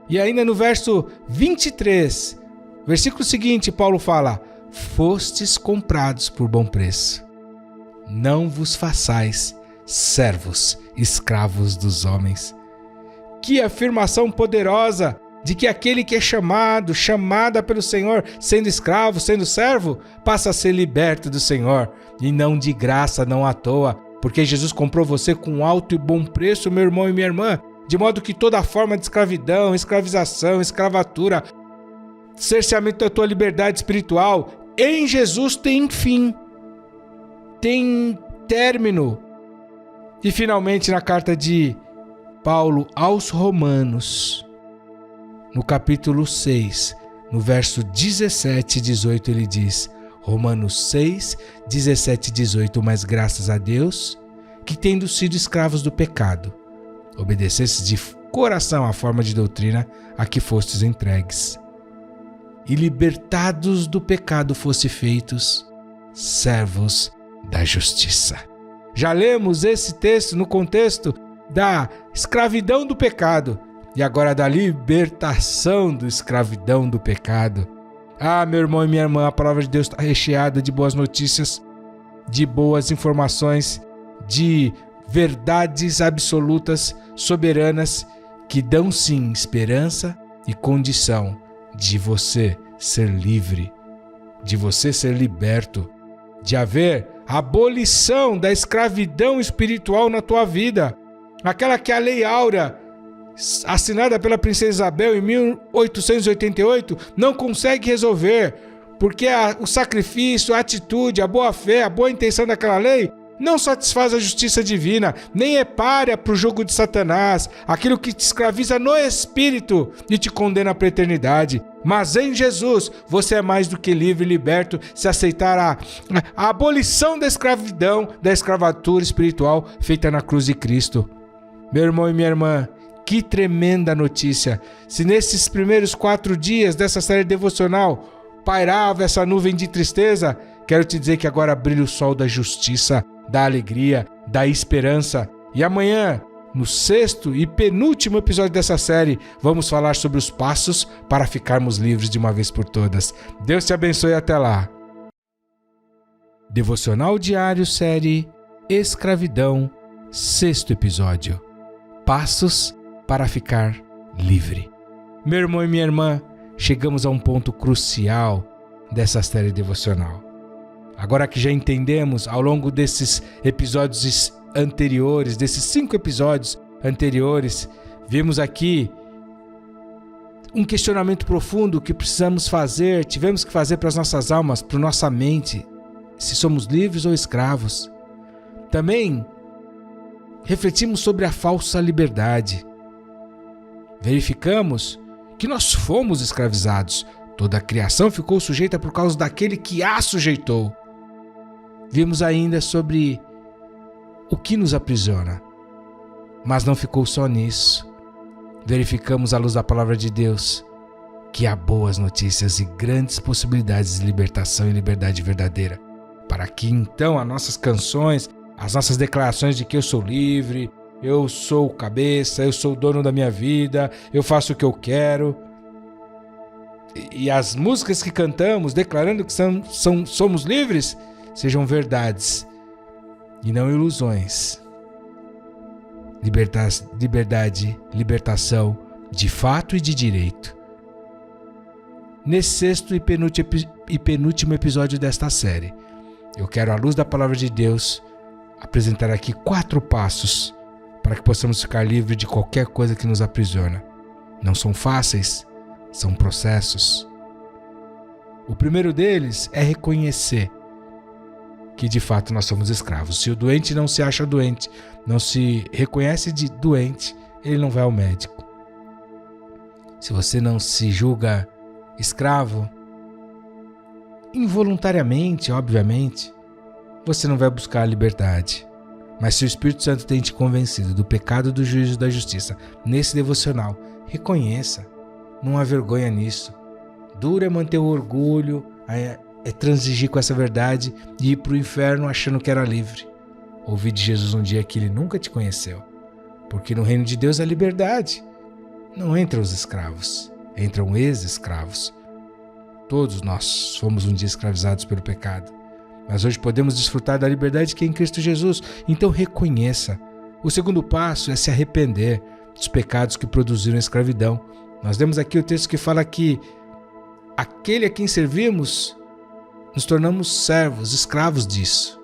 E ainda no verso 23, versículo seguinte, Paulo fala: Fostes comprados por bom preço. Não vos façais servos, escravos dos homens. Que afirmação poderosa de que aquele que é chamada pelo Senhor, sendo escravo, sendo servo, passa a ser liberto do Senhor. E não de graça, não à toa, porque Jesus comprou você com alto e bom preço, meu irmão e minha irmã, de modo que toda forma de escravidão, escravização, escravatura, cerceamento da tua liberdade espiritual, em Jesus tem fim, tem término. E finalmente na carta de Paulo aos Romanos, no capítulo 6, no verso 17 e 18, ele diz, Romanos 6, 17 e 18, mas graças a Deus, que tendo sido escravos do pecado, obedecesses de coração à forma de doutrina a que fostes entregues, e libertados do pecado fosse feitos servos da justiça. Já lemos esse texto no contexto da escravidão do pecado e agora da libertação da escravidão do pecado. Ah, meu irmão e minha irmã, a palavra de Deus está recheada de boas notícias, de boas informações, de verdades absolutas, soberanas, que dão sim esperança e condição de você ser livre, de você ser liberto, de haver abolição da escravidão espiritual na tua vida. Aquela que a Lei Áurea, assinada pela princesa Isabel em 1888, não consegue resolver, porque o sacrifício, a atitude, a boa-fé, a boa intenção daquela lei não satisfaz a justiça divina, nem é párea para o jugo de Satanás, aquilo que te escraviza no espírito e te condena para a eternidade. Mas em Jesus, você é mais do que livre e liberto se aceitar a abolição da escravidão, da escravatura espiritual feita na cruz de Cristo. Meu irmão e minha irmã, que tremenda notícia! Se nesses primeiros 4 dias dessa série devocional pairava essa nuvem de tristeza, quero te dizer que agora brilha o sol da justiça, da alegria, da esperança. E amanhã, no 6º e penúltimo episódio dessa série, vamos falar sobre os passos para ficarmos livres de uma vez por todas. Deus te abençoe e até lá. Devocional Diário, série Escravidão, 6º episódio. Passos para ficar livre. Meu irmão e minha irmã, chegamos a um ponto crucial dessa série devocional. Agora que já entendemos ao longo desses episódios anteriores, desses 5 episódios anteriores, vimos aqui um questionamento profundo que tivemos que fazer para as nossas almas, para a nossa mente, se somos livres ou escravos. Também refletimos sobre a falsa liberdade. Verificamos que nós fomos escravizados. Toda a criação ficou sujeita por causa daquele que a sujeitou. Vimos ainda sobre o que nos aprisiona. Mas não ficou só nisso. Verificamos à luz da palavra de Deus que há boas notícias e grandes possibilidades de libertação e liberdade verdadeira. Para que então as nossas canções, as nossas declarações de que eu sou livre, eu sou o cabeça, eu sou o dono da minha vida, eu faço o que eu quero. E as músicas que cantamos declarando que somos livres sejam verdades e não ilusões. Liberdade, libertação de fato e de direito. Nesse 6º e penúltimo episódio desta série, eu quero, à luz da palavra de Deus, apresentar aqui 4 passos para que possamos ficar livres de qualquer coisa que nos aprisiona. Não são fáceis, são processos. O primeiro deles é reconhecer que de fato nós somos escravos. Se o doente não se acha doente, não se reconhece de doente, ele não vai ao médico. Se você não se julga escravo, involuntariamente, obviamente, você não vai buscar a liberdade. Mas se o Espírito Santo tem te convencido do pecado, do juízo e da justiça, nesse devocional, reconheça. Não há vergonha nisso. Duro é manter o orgulho, é transigir com essa verdade e ir para o inferno achando que era livre. Ouvi de Jesus um dia que ele nunca te conheceu. Porque no reino de Deus é liberdade. Não entram os escravos, entram ex-escravos. Todos nós fomos um dia escravizados pelo pecado. Mas hoje podemos desfrutar da liberdade que é em Cristo Jesus. Então reconheça. O segundo passo é se arrepender dos pecados que produziram a escravidão. Nós lemos aqui o texto que fala que aquele a quem servimos, nos tornamos servos, escravos disso.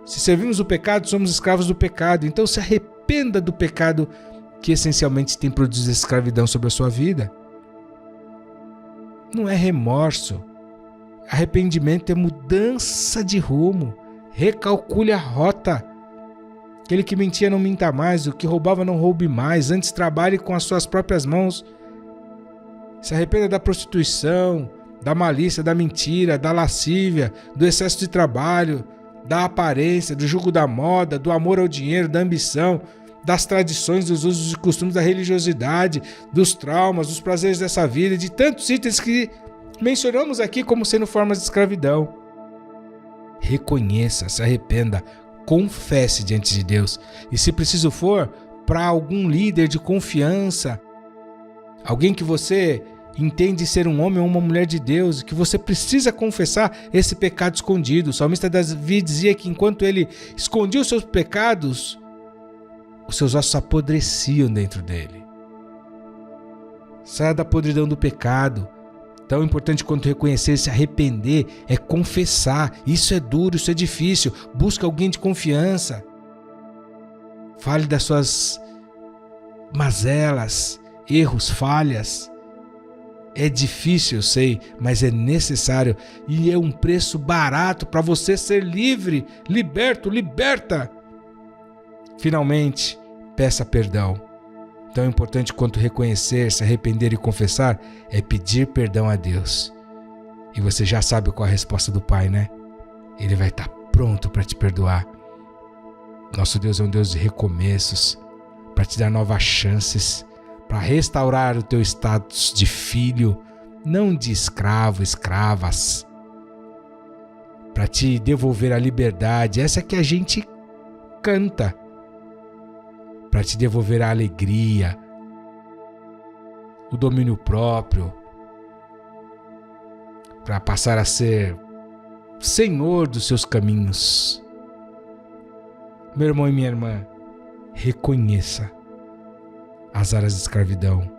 Se servimos o pecado, somos escravos do pecado. Então se arrependa do pecado que essencialmente tem produzido a escravidão sobre a sua vida. Não é remorso. Arrependimento é mudança de rumo. Recalcule a rota. Aquele que mentia não minta mais, o que roubava não roube mais, antes trabalhe com as suas próprias mãos. Se arrependa da prostituição, da malícia, da mentira, da lascívia, do excesso de trabalho, da aparência, do jugo da moda, do amor ao dinheiro, da ambição, das tradições, dos usos e costumes, da religiosidade, dos traumas, dos prazeres dessa vida e de tantos itens que mencionamos aqui como sendo formas de escravidão. Reconheça, se arrependa, confesse diante de Deus e, se preciso for, para algum líder de confiança, alguém que você entende ser um homem ou uma mulher de Deus, que você precisa confessar esse pecado escondido. O salmista Davi dizia que enquanto ele escondia os seus pecados, os seus ossos apodreciam dentro dele. Saia da podridão do pecado. Tão importante quanto reconhecer, se arrepender, é confessar. Isso é duro, isso é difícil. Busque alguém de confiança. Fale das suas mazelas, erros, falhas. É difícil, eu sei, mas é necessário e é um preço barato para você ser livre, liberto, liberta. Finalmente, peça perdão. Tão importante quanto reconhecer, se arrepender e confessar é pedir perdão a Deus. E você já sabe qual é a resposta do Pai, né? Ele vai estar pronto para te perdoar. Nosso Deus é um Deus de recomeços, para te dar novas chances, para restaurar o teu status de filho, não de escravo, escravas, para te devolver a liberdade, essa que a gente canta para te devolver a alegria, o domínio próprio, para passar a ser senhor dos seus caminhos. Meu irmão e minha irmã, reconheça as áreas de escravidão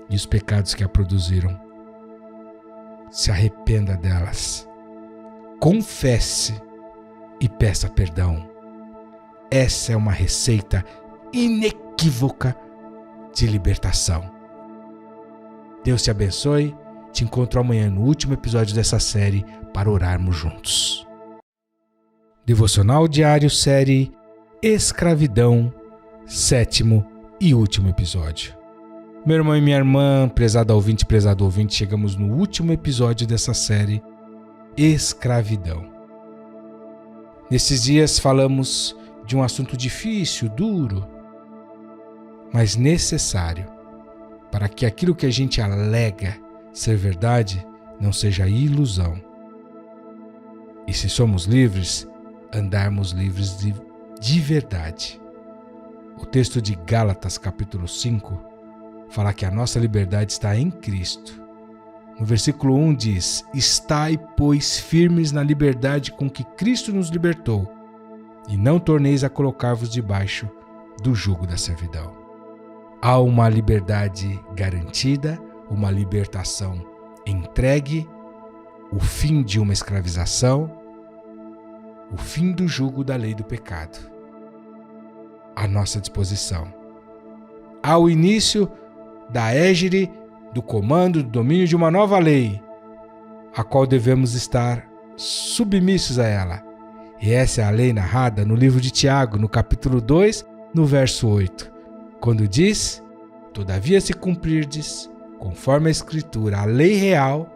e os pecados que a produziram. Se arrependa delas. Confesse e peça perdão. Essa é uma receita inequívoca de libertação. Deus te abençoe. Te encontro amanhã no último episódio dessa série para orarmos juntos. Devocional diário, série Escravidão, 7º e último episódio. Meu irmão e minha irmã, prezado ouvinte, chegamos no último episódio dessa série Escravidão. Nesses dias falamos de um assunto difícil, duro, mas necessário para que aquilo que a gente alega ser verdade não seja ilusão. E se somos livres, andarmos livres de verdade. O texto de Gálatas, capítulo 5, fala que a nossa liberdade está em Cristo. No versículo 1 diz: estai, pois, firmes na liberdade com que Cristo nos libertou, e não torneis a colocar-vos debaixo do jugo da servidão. Há uma liberdade garantida, uma libertação entregue, o fim de uma escravização, o fim do jugo da lei do pecado à nossa disposição. Há o início da égide, do comando, do domínio de uma nova lei, a qual devemos estar submissos a ela. E essa é a lei narrada no livro de Tiago, no capítulo 2, no verso 8, quando diz: todavia se cumprirdes, conforme a Escritura, a lei real,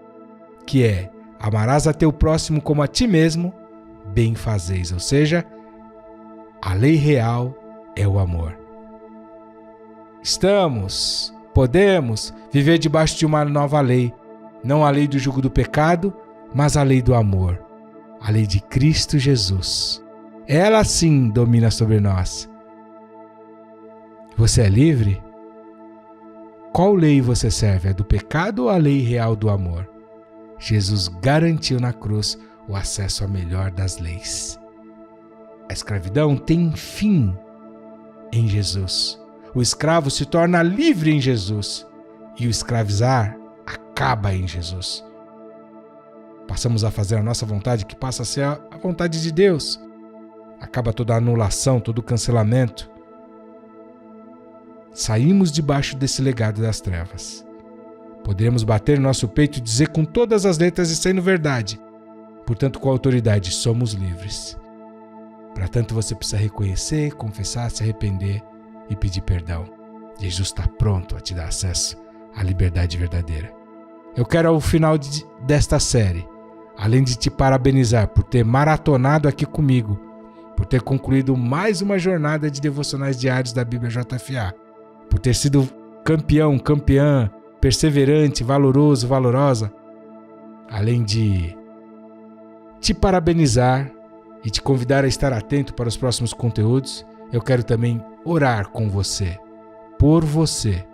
que é: amarás a teu próximo como a ti mesmo, bem fazeis. Ou seja, a lei real é o amor. Podemos viver debaixo de uma nova lei, não a lei do jugo do pecado, mas a lei do amor, a lei de Cristo Jesus. Ela sim domina sobre nós. Você é livre? Qual lei você serve? A do pecado ou a lei real do amor? Jesus garantiu na cruz o acesso à melhor das leis. A escravidão tem fim em Jesus. O escravo se torna livre em Jesus. E o escravizar acaba em Jesus. Passamos a fazer a nossa vontade, que passa a ser a vontade de Deus. Acaba toda a anulação, todo o cancelamento. Saímos debaixo desse legado das trevas. Poderemos bater no nosso peito e dizer com todas as letras e sendo verdade: portanto, com autoridade, somos livres. Para tanto, você precisa reconhecer, confessar, se arrepender e pedir perdão. Jesus está pronto a te dar acesso à liberdade verdadeira. Eu quero, ao final desta série, além de te parabenizar por ter maratonado aqui comigo, por ter concluído mais uma jornada de devocionais diários da Bíblia JFA, por ter sido campeão, campeã, perseverante, valoroso, valorosa, além de te parabenizar e te convidar a estar atento para os próximos conteúdos, eu quero também orar com você, por você,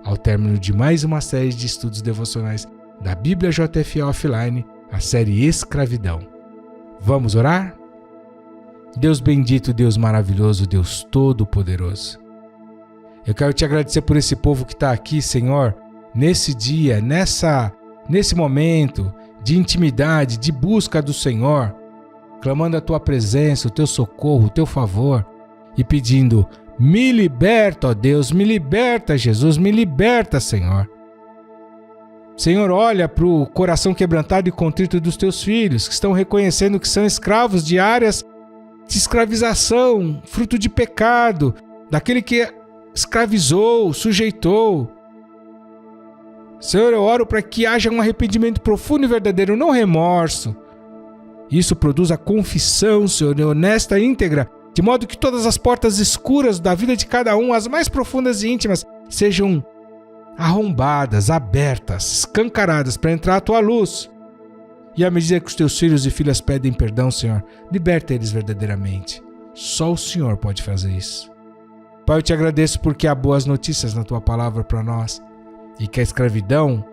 ao término de mais uma série de estudos devocionais da Bíblia JFA Offline, a série Escravidão. Vamos orar? Deus bendito, Deus maravilhoso, Deus todo-poderoso. Eu quero te agradecer por esse povo que está aqui, Senhor, nesse dia, nesse momento de intimidade, de busca do Senhor, clamando a Tua presença, o Teu socorro, o Teu favor e pedindo: me liberta, ó Deus, me liberta, Jesus, me liberta, Senhor. Senhor, olha para o coração quebrantado e contrito dos Teus filhos, que estão reconhecendo que são escravos de áreas de escravização, fruto de pecado, daquele que escravizou, sujeitou. Senhor, eu oro para que haja um arrependimento profundo e verdadeiro, não remorso. Isso produz a confissão, Senhor, honesta e íntegra, de modo que todas as portas escuras da vida de cada um, as mais profundas e íntimas, sejam arrombadas, abertas, escancaradas para entrar a Tua luz. E à medida que os Teus filhos e filhas pedem perdão, Senhor, liberta eles verdadeiramente. Só o Senhor pode fazer isso. Pai, eu te agradeço porque há boas notícias na tua palavra para nós e que a escravidão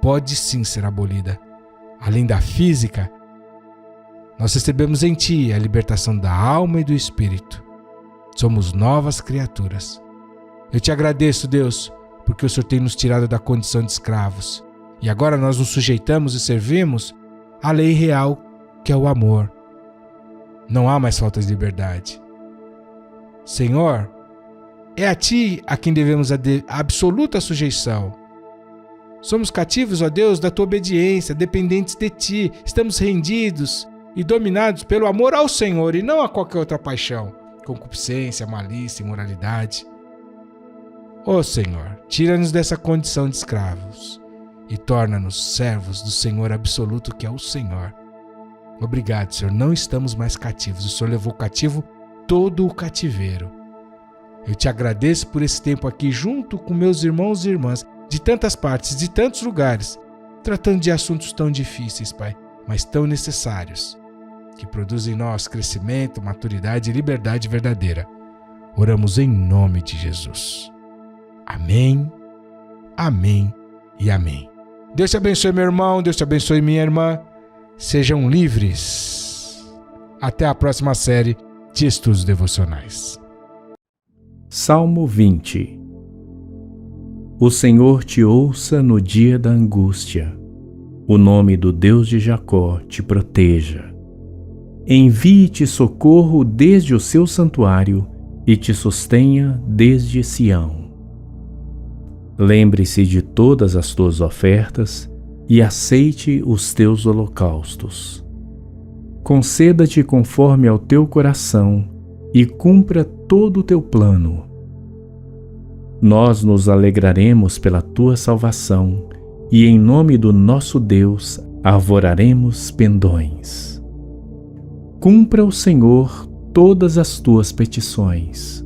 pode sim ser abolida. Além da física, nós recebemos em ti a libertação da alma e do espírito. Somos novas criaturas. Eu te agradeço, Deus, porque o Senhor tem nos tirado da condição de escravos. E agora nós nos sujeitamos e servimos à lei real, que é o amor. Não há mais falta de liberdade. Senhor, é a ti a quem devemos a absoluta sujeição. Somos cativos, ó Deus, da tua obediência, dependentes de ti. Estamos rendidos e dominados pelo amor ao Senhor e não a qualquer outra paixão, concupiscência, malícia, imoralidade. Ó Senhor, tira-nos dessa condição de escravos e torna-nos servos do Senhor absoluto, que é o Senhor. Obrigado, Senhor, não estamos mais cativos. O Senhor levou cativo todo o cativeiro. Eu te agradeço por esse tempo aqui junto com meus irmãos e irmãs de tantas partes, de tantos lugares, tratando de assuntos tão difíceis, Pai, mas tão necessários, que produzem em nós crescimento, maturidade e liberdade verdadeira. Oramos em nome de Jesus. Amém, amém e amém. Deus te abençoe, meu irmão, Deus te abençoe, minha irmã. Sejam livres. Até a próxima série de estudos devocionais. Salmo 20. O Senhor te ouça no dia da angústia. O nome do Deus de Jacó te proteja. Envie-te socorro desde o seu santuário e te sustenha desde Sião. Lembre-se de todas as tuas ofertas e aceite os teus holocaustos. Conceda-te conforme ao teu coração e cumpra todo o teu plano. Nós nos alegraremos pela tua salvação e em nome do nosso Deus arvoraremos pendões. Cumpra o Senhor todas as tuas petições.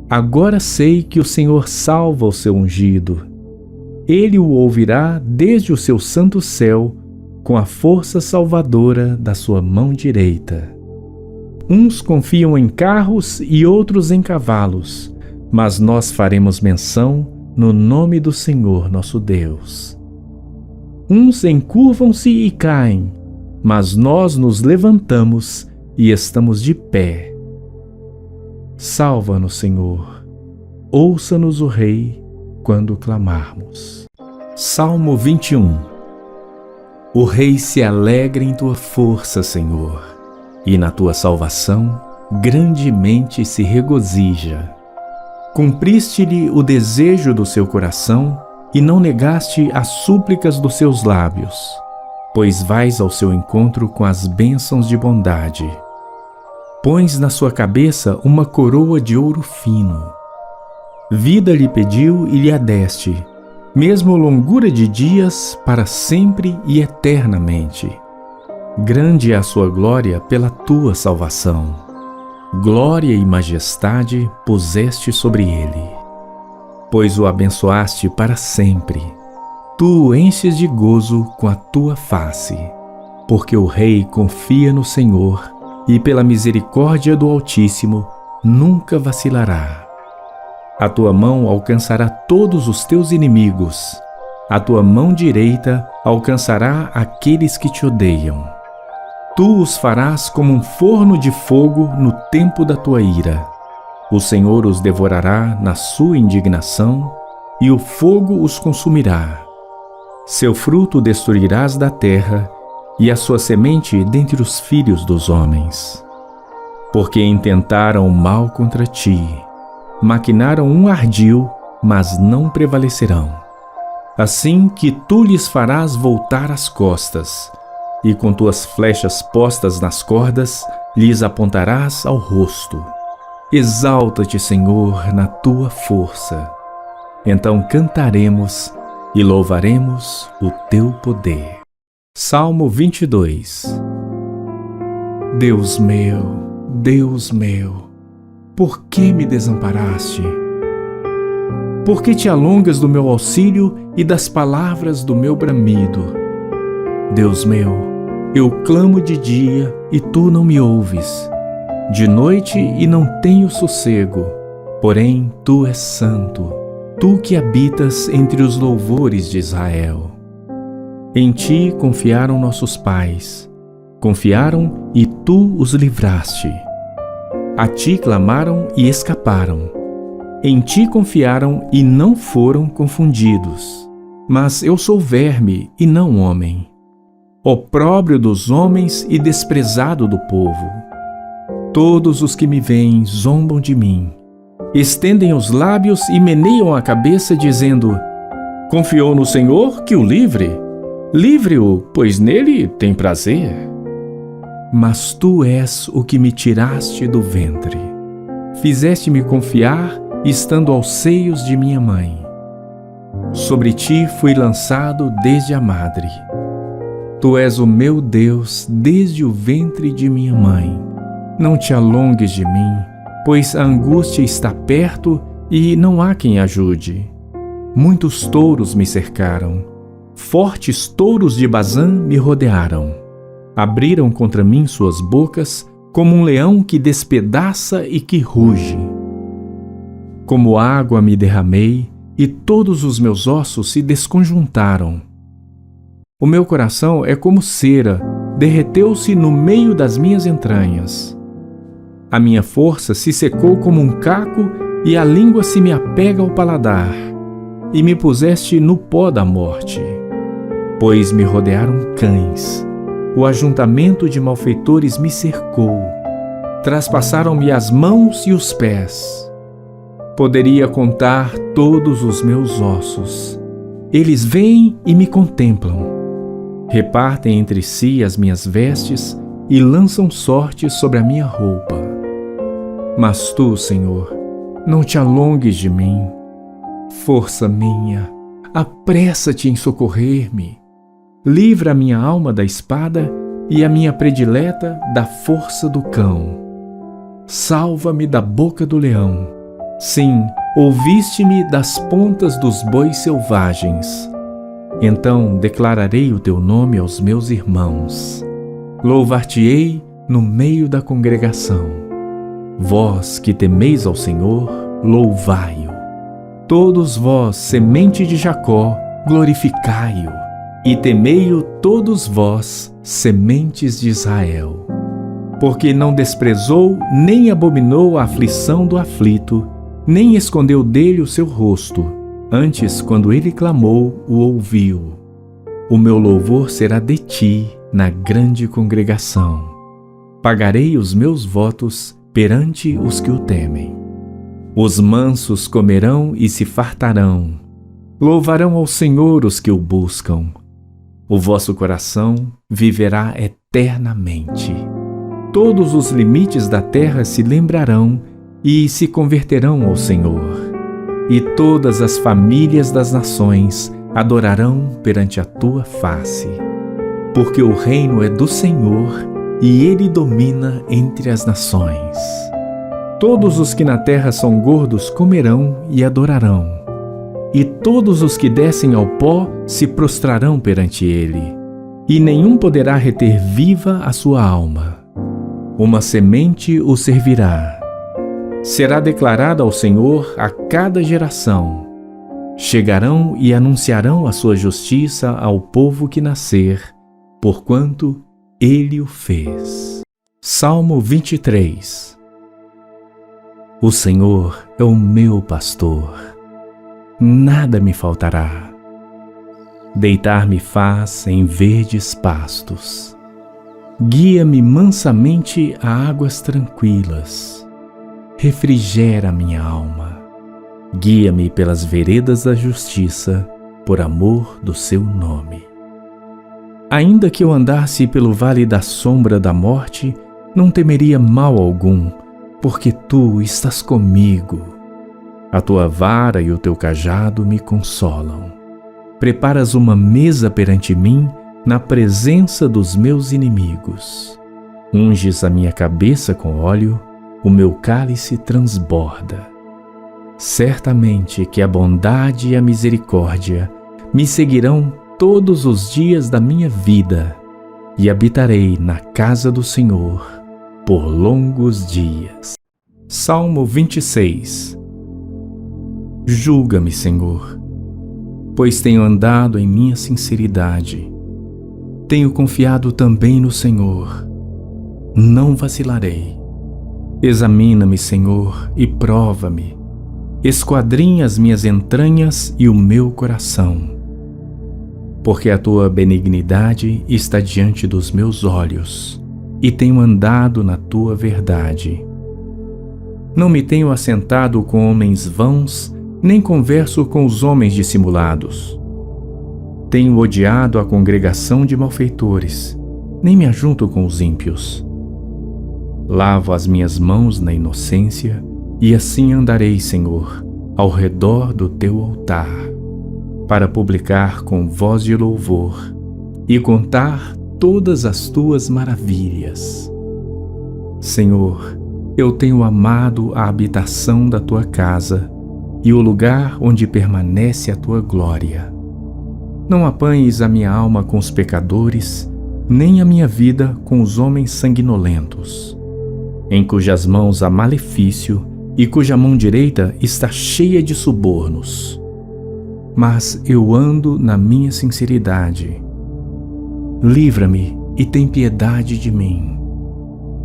Agora sei que o Senhor salva o seu ungido. Ele o ouvirá desde o seu santo céu, com a força salvadora da sua mão direita. Uns confiam em carros e outros em cavalos, mas nós faremos menção no nome do Senhor nosso Deus. Uns encurvam-se e caem, mas nós nos levantamos e estamos de pé. Salva-nos, Senhor. Ouça-nos o Rei quando clamarmos. Salmo 21. O Rei se alegra em tua força, Senhor, e na tua salvação grandemente se regozija. Cumpriste-lhe o desejo do seu coração e não negaste as súplicas dos seus lábios, pois vais ao seu encontro com as bênçãos de bondade. Pões na sua cabeça uma coroa de ouro fino. Vida lhe pediu e lhe a deste, mesmo longura de dias para sempre e eternamente. Grande é a sua glória pela tua salvação. Glória e majestade puseste sobre ele, pois o abençoaste para sempre. Tu o enches de gozo com a tua face, porque o rei confia no Senhor e pela misericórdia do Altíssimo nunca vacilará. A tua mão alcançará todos os teus inimigos, a tua mão direita alcançará aqueles que te odeiam. Tu os farás como um forno de fogo no tempo da tua ira. O Senhor os devorará na sua indignação, e o fogo os consumirá. Seu fruto destruirás da terra, e a sua semente dentre os filhos dos homens. Porque intentaram o mal contra ti, maquinaram um ardil, mas não prevalecerão. Assim que tu lhes farás voltar as costas, e com tuas flechas postas nas cordas, lhes apontarás ao rosto. Exalta-te, Senhor, na tua força. Então cantaremos e louvaremos o teu poder. Salmo 22. Deus meu, por que me desamparaste? Por que te alongas do meu auxílio e das palavras do meu bramido? Deus meu, eu clamo de dia e tu não me ouves. De noite e não tenho sossego, porém tu és santo, tu que habitas entre os louvores de Israel. Em ti confiaram nossos pais, confiaram e tu os livraste. A ti clamaram e escaparam. Em ti confiaram e não foram confundidos. Mas eu sou verme e não homem, opróbrio dos homens e desprezado do povo. Todos os que me veem zombam de mim, estendem os lábios e meneiam a cabeça, dizendo: confiou no Senhor, que o livre. Livre-o, pois nele tem prazer. Mas tu és o que me tiraste do ventre. Fizeste-me confiar, estando aos seios de minha mãe. Sobre ti fui lançado desde a madre. Tu és o meu Deus desde o ventre de minha mãe. Não te alongues de mim, pois a angústia está perto e não há quem ajude. Muitos touros me cercaram, fortes touros de Bazã me rodearam. Abriram contra mim suas bocas, como um leão que despedaça e que ruge. Como água me derramei, e todos os meus ossos se desconjuntaram. O meu coração é como cera, derreteu-se no meio das minhas entranhas. A minha força se secou como um caco, e a língua se me apega ao paladar, e me puseste no pó da morte. Pois me rodearam cães, o ajuntamento de malfeitores me cercou, traspassaram-me as mãos e os pés. Poderia contar todos os meus ossos. Eles vêm e me contemplam. Repartem entre si as minhas vestes e lançam sorte sobre a minha roupa. Mas tu, Senhor, não te alongues de mim. Força minha, apressa-te em socorrer-me. Livra a minha alma da espada e a minha predileta da força do cão. Salva-me da boca do leão. Sim, ouviste-me das pontas dos bois selvagens. Então declararei o teu nome aos meus irmãos. Louvar-te-ei no meio da congregação. Vós que temeis ao Senhor, louvai-o. Todos vós, semente de Jacó, glorificai-o. E temei-o todos vós, sementes de Israel. Porque não desprezou nem abominou a aflição do aflito, nem escondeu dele o seu rosto. Antes, quando ele clamou, o ouviu. O meu louvor será de ti na grande congregação. Pagarei os meus votos perante os que o temem. Os mansos comerão e se fartarão. Louvarão ao Senhor os que o buscam. O vosso coração viverá eternamente. Todos os limites da terra se lembrarão e se converterão ao Senhor. E todas as famílias das nações adorarão perante a tua face. Porque o reino é do Senhor e ele domina entre as nações. Todos os que na terra são gordos comerão e adorarão. E todos os que descem ao pó se prostrarão perante ele. E nenhum poderá reter viva a sua alma. Uma semente o servirá. Será declarada ao Senhor a cada geração. Chegarão e anunciarão a sua justiça ao povo que nascer, porquanto ele o fez. Salmo 23. O Senhor é o meu pastor, nada me faltará. Deitar-me faz em verdes pastos. Guia-me mansamente a águas tranquilas. Refrigera minha alma. Guia-me pelas veredas da justiça, por amor do seu nome. Ainda que eu andasse pelo vale da sombra da morte, não temeria mal algum, porque tu estás comigo. A tua vara e o teu cajado me consolam. Preparas uma mesa perante mim na presença dos meus inimigos. Unges a minha cabeça com óleo, o meu cálice transborda. Certamente que a bondade e a misericórdia me seguirão todos os dias da minha vida, e habitarei na casa do Senhor por longos dias. Salmo 26. Julga-me, Senhor, pois tenho andado em minha sinceridade. Tenho confiado também no Senhor. Não vacilarei. Examina-me, Senhor, e prova-me. Esquadrinha as minhas entranhas e o meu coração. Porque a tua benignidade está diante dos meus olhos, e tenho andado na tua verdade. Não me tenho assentado com homens vãos, nem converso com os homens dissimulados. Tenho odiado a congregação de malfeitores, nem me ajunto com os ímpios. Lavo as minhas mãos na inocência, e assim andarei, Senhor, ao redor do teu altar, para publicar com voz de louvor e contar todas as tuas maravilhas. Senhor, eu tenho amado a habitação da tua casa e o lugar onde permanece a tua glória. Não apanhes a minha alma com os pecadores, nem a minha vida com os homens sanguinolentos, em cujas mãos há malefício e cuja mão direita está cheia de subornos. Mas eu ando na minha sinceridade. Livra-me e tem piedade de mim.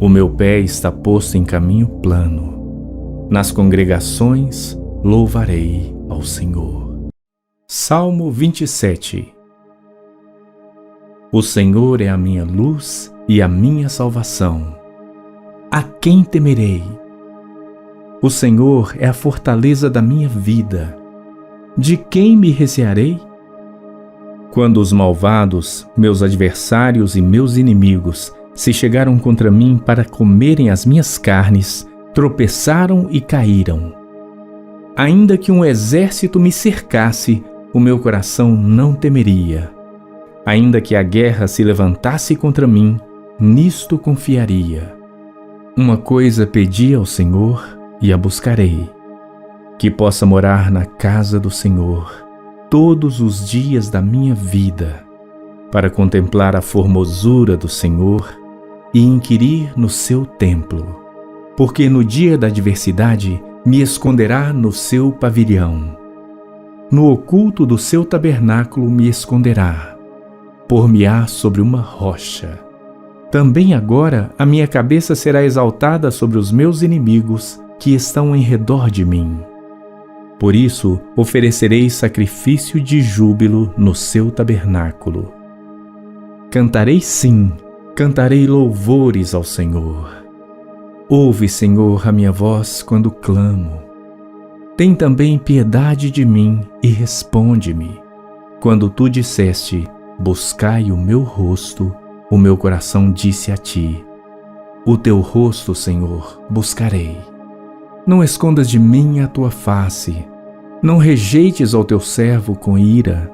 O meu pé está posto em caminho plano. Nas congregações louvarei ao Senhor. Salmo 27. O Senhor é a minha luz e a minha salvação. A quem temerei? O Senhor é a fortaleza da minha vida. De quem me recearei? Quando os malvados, meus adversários e meus inimigos, se chegaram contra mim para comerem as minhas carnes, tropeçaram e caíram. Ainda que um exército me cercasse, o meu coração não temeria. Ainda que a guerra se levantasse contra mim, nisto confiaria. Uma coisa pedi ao Senhor e a buscarei, que possa morar na casa do Senhor todos os dias da minha vida, para contemplar a formosura do Senhor e inquirir no seu templo, porque no dia da adversidade me esconderá no seu pavilhão. No oculto do seu tabernáculo me esconderá, por-me-á sobre uma rocha. Também agora a minha cabeça será exaltada sobre os meus inimigos que estão em redor de mim. Por isso oferecerei sacrifício de júbilo no seu tabernáculo. Cantarei sim, cantarei louvores ao Senhor. Ouve, Senhor, a minha voz quando clamo. Tem também piedade de mim e responde-me. Quando tu disseste, buscai o meu rosto, o meu coração disse a ti, o teu rosto, Senhor, buscarei. Não escondas de mim a tua face, não rejeites ao teu servo com ira.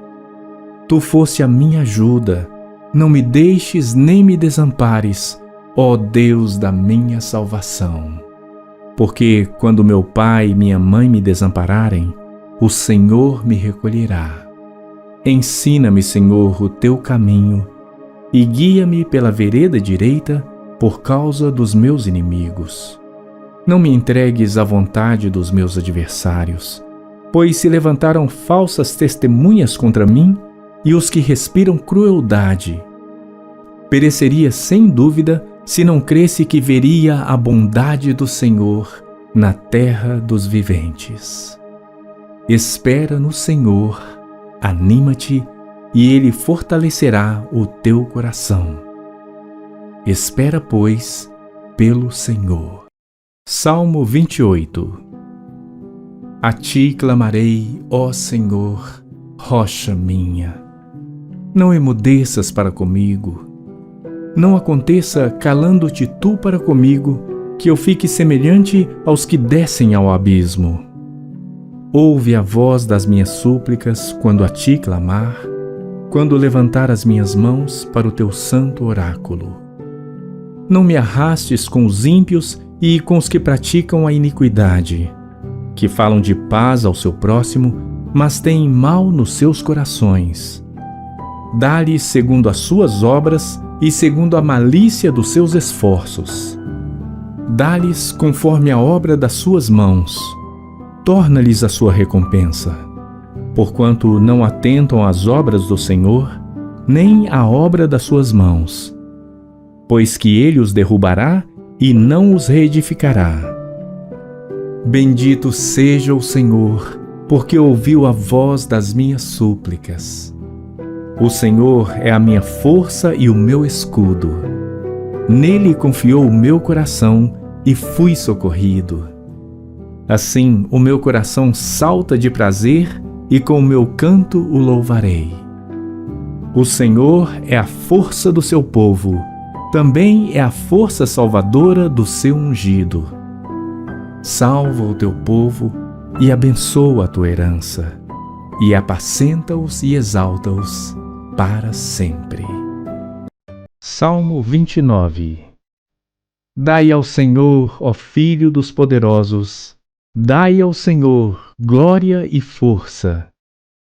Tu foste a minha ajuda, não me deixes nem me desampares, ó Deus da minha salvação. Porque quando meu pai e minha mãe me desampararem, o Senhor me recolherá. Ensina-me, Senhor, o teu caminho e guia-me pela vereda direita por causa dos meus inimigos. Não me entregues à vontade dos meus adversários, pois se levantaram falsas testemunhas contra mim e os que respiram crueldade. Pereceria sem dúvida se não cresse que veria a bondade do Senhor na terra dos viventes. Espera no Senhor, anima-te, e Ele fortalecerá o teu coração. Espera, pois, pelo Senhor. Salmo 28. A ti clamarei, ó Senhor, rocha minha. Não emudeças para comigo. Não aconteça, calando-te tu para comigo, que eu fique semelhante aos que descem ao abismo. Ouve a voz das minhas súplicas quando a ti clamar, quando levantar as minhas mãos para o teu santo oráculo. Não me arrastes com os ímpios e com os que praticam a iniquidade, que falam de paz ao seu próximo, mas têm mal nos seus corações. Dá-lhes segundo as suas obras e segundo a malícia dos seus esforços. Dá-lhes conforme a obra das suas mãos. Torna-lhes a sua recompensa. Porquanto não atentam às obras do Senhor, nem à obra das suas mãos. Pois que ele os derrubará e não os reedificará. Bendito seja o Senhor, porque ouviu a voz das minhas súplicas. O Senhor é a minha força e o meu escudo. Nele confiou o meu coração e fui socorrido. Assim o meu coração salta de prazer e com o meu canto o louvarei. O Senhor é a força do seu povo, também é a força salvadora do seu ungido. Salva o teu povo e abençoa a tua herança, e apacenta-os e exalta-os para sempre. Salmo 29. Dai ao Senhor, ó Filho dos poderosos, dai ao Senhor glória e força.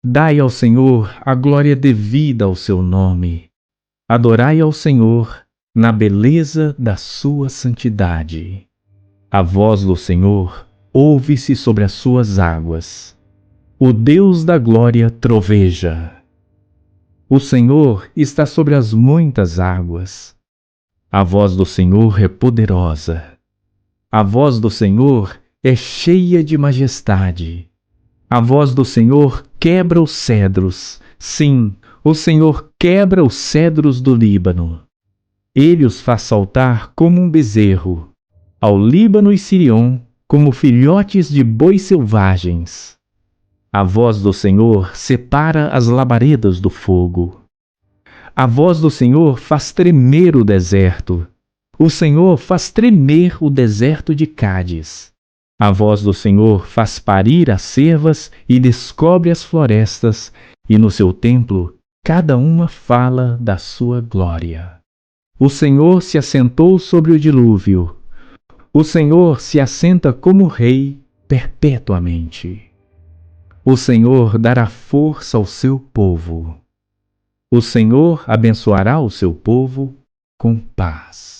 Dai ao Senhor a glória devida ao seu nome. Adorai ao Senhor na beleza da sua santidade. A voz do Senhor ouve-se sobre as suas águas. O Deus da glória troveja. O Senhor está sobre as muitas águas. A voz do Senhor é poderosa. A voz do Senhor é cheia de majestade. A voz do Senhor quebra os cedros. Sim, o Senhor quebra os cedros do Líbano. Ele os faz saltar como um bezerro, ao Líbano e Sirion, como filhotes de bois selvagens. A voz do Senhor separa as labaredas do fogo. A voz do Senhor faz tremer o deserto. O Senhor faz tremer o deserto de Cádiz. A voz do Senhor faz parir as cervas e descobre as florestas, e no seu templo cada uma fala da sua glória. O Senhor se assentou sobre o dilúvio. O Senhor se assenta como rei perpetuamente. O Senhor dará força ao seu povo. O Senhor abençoará o seu povo com paz.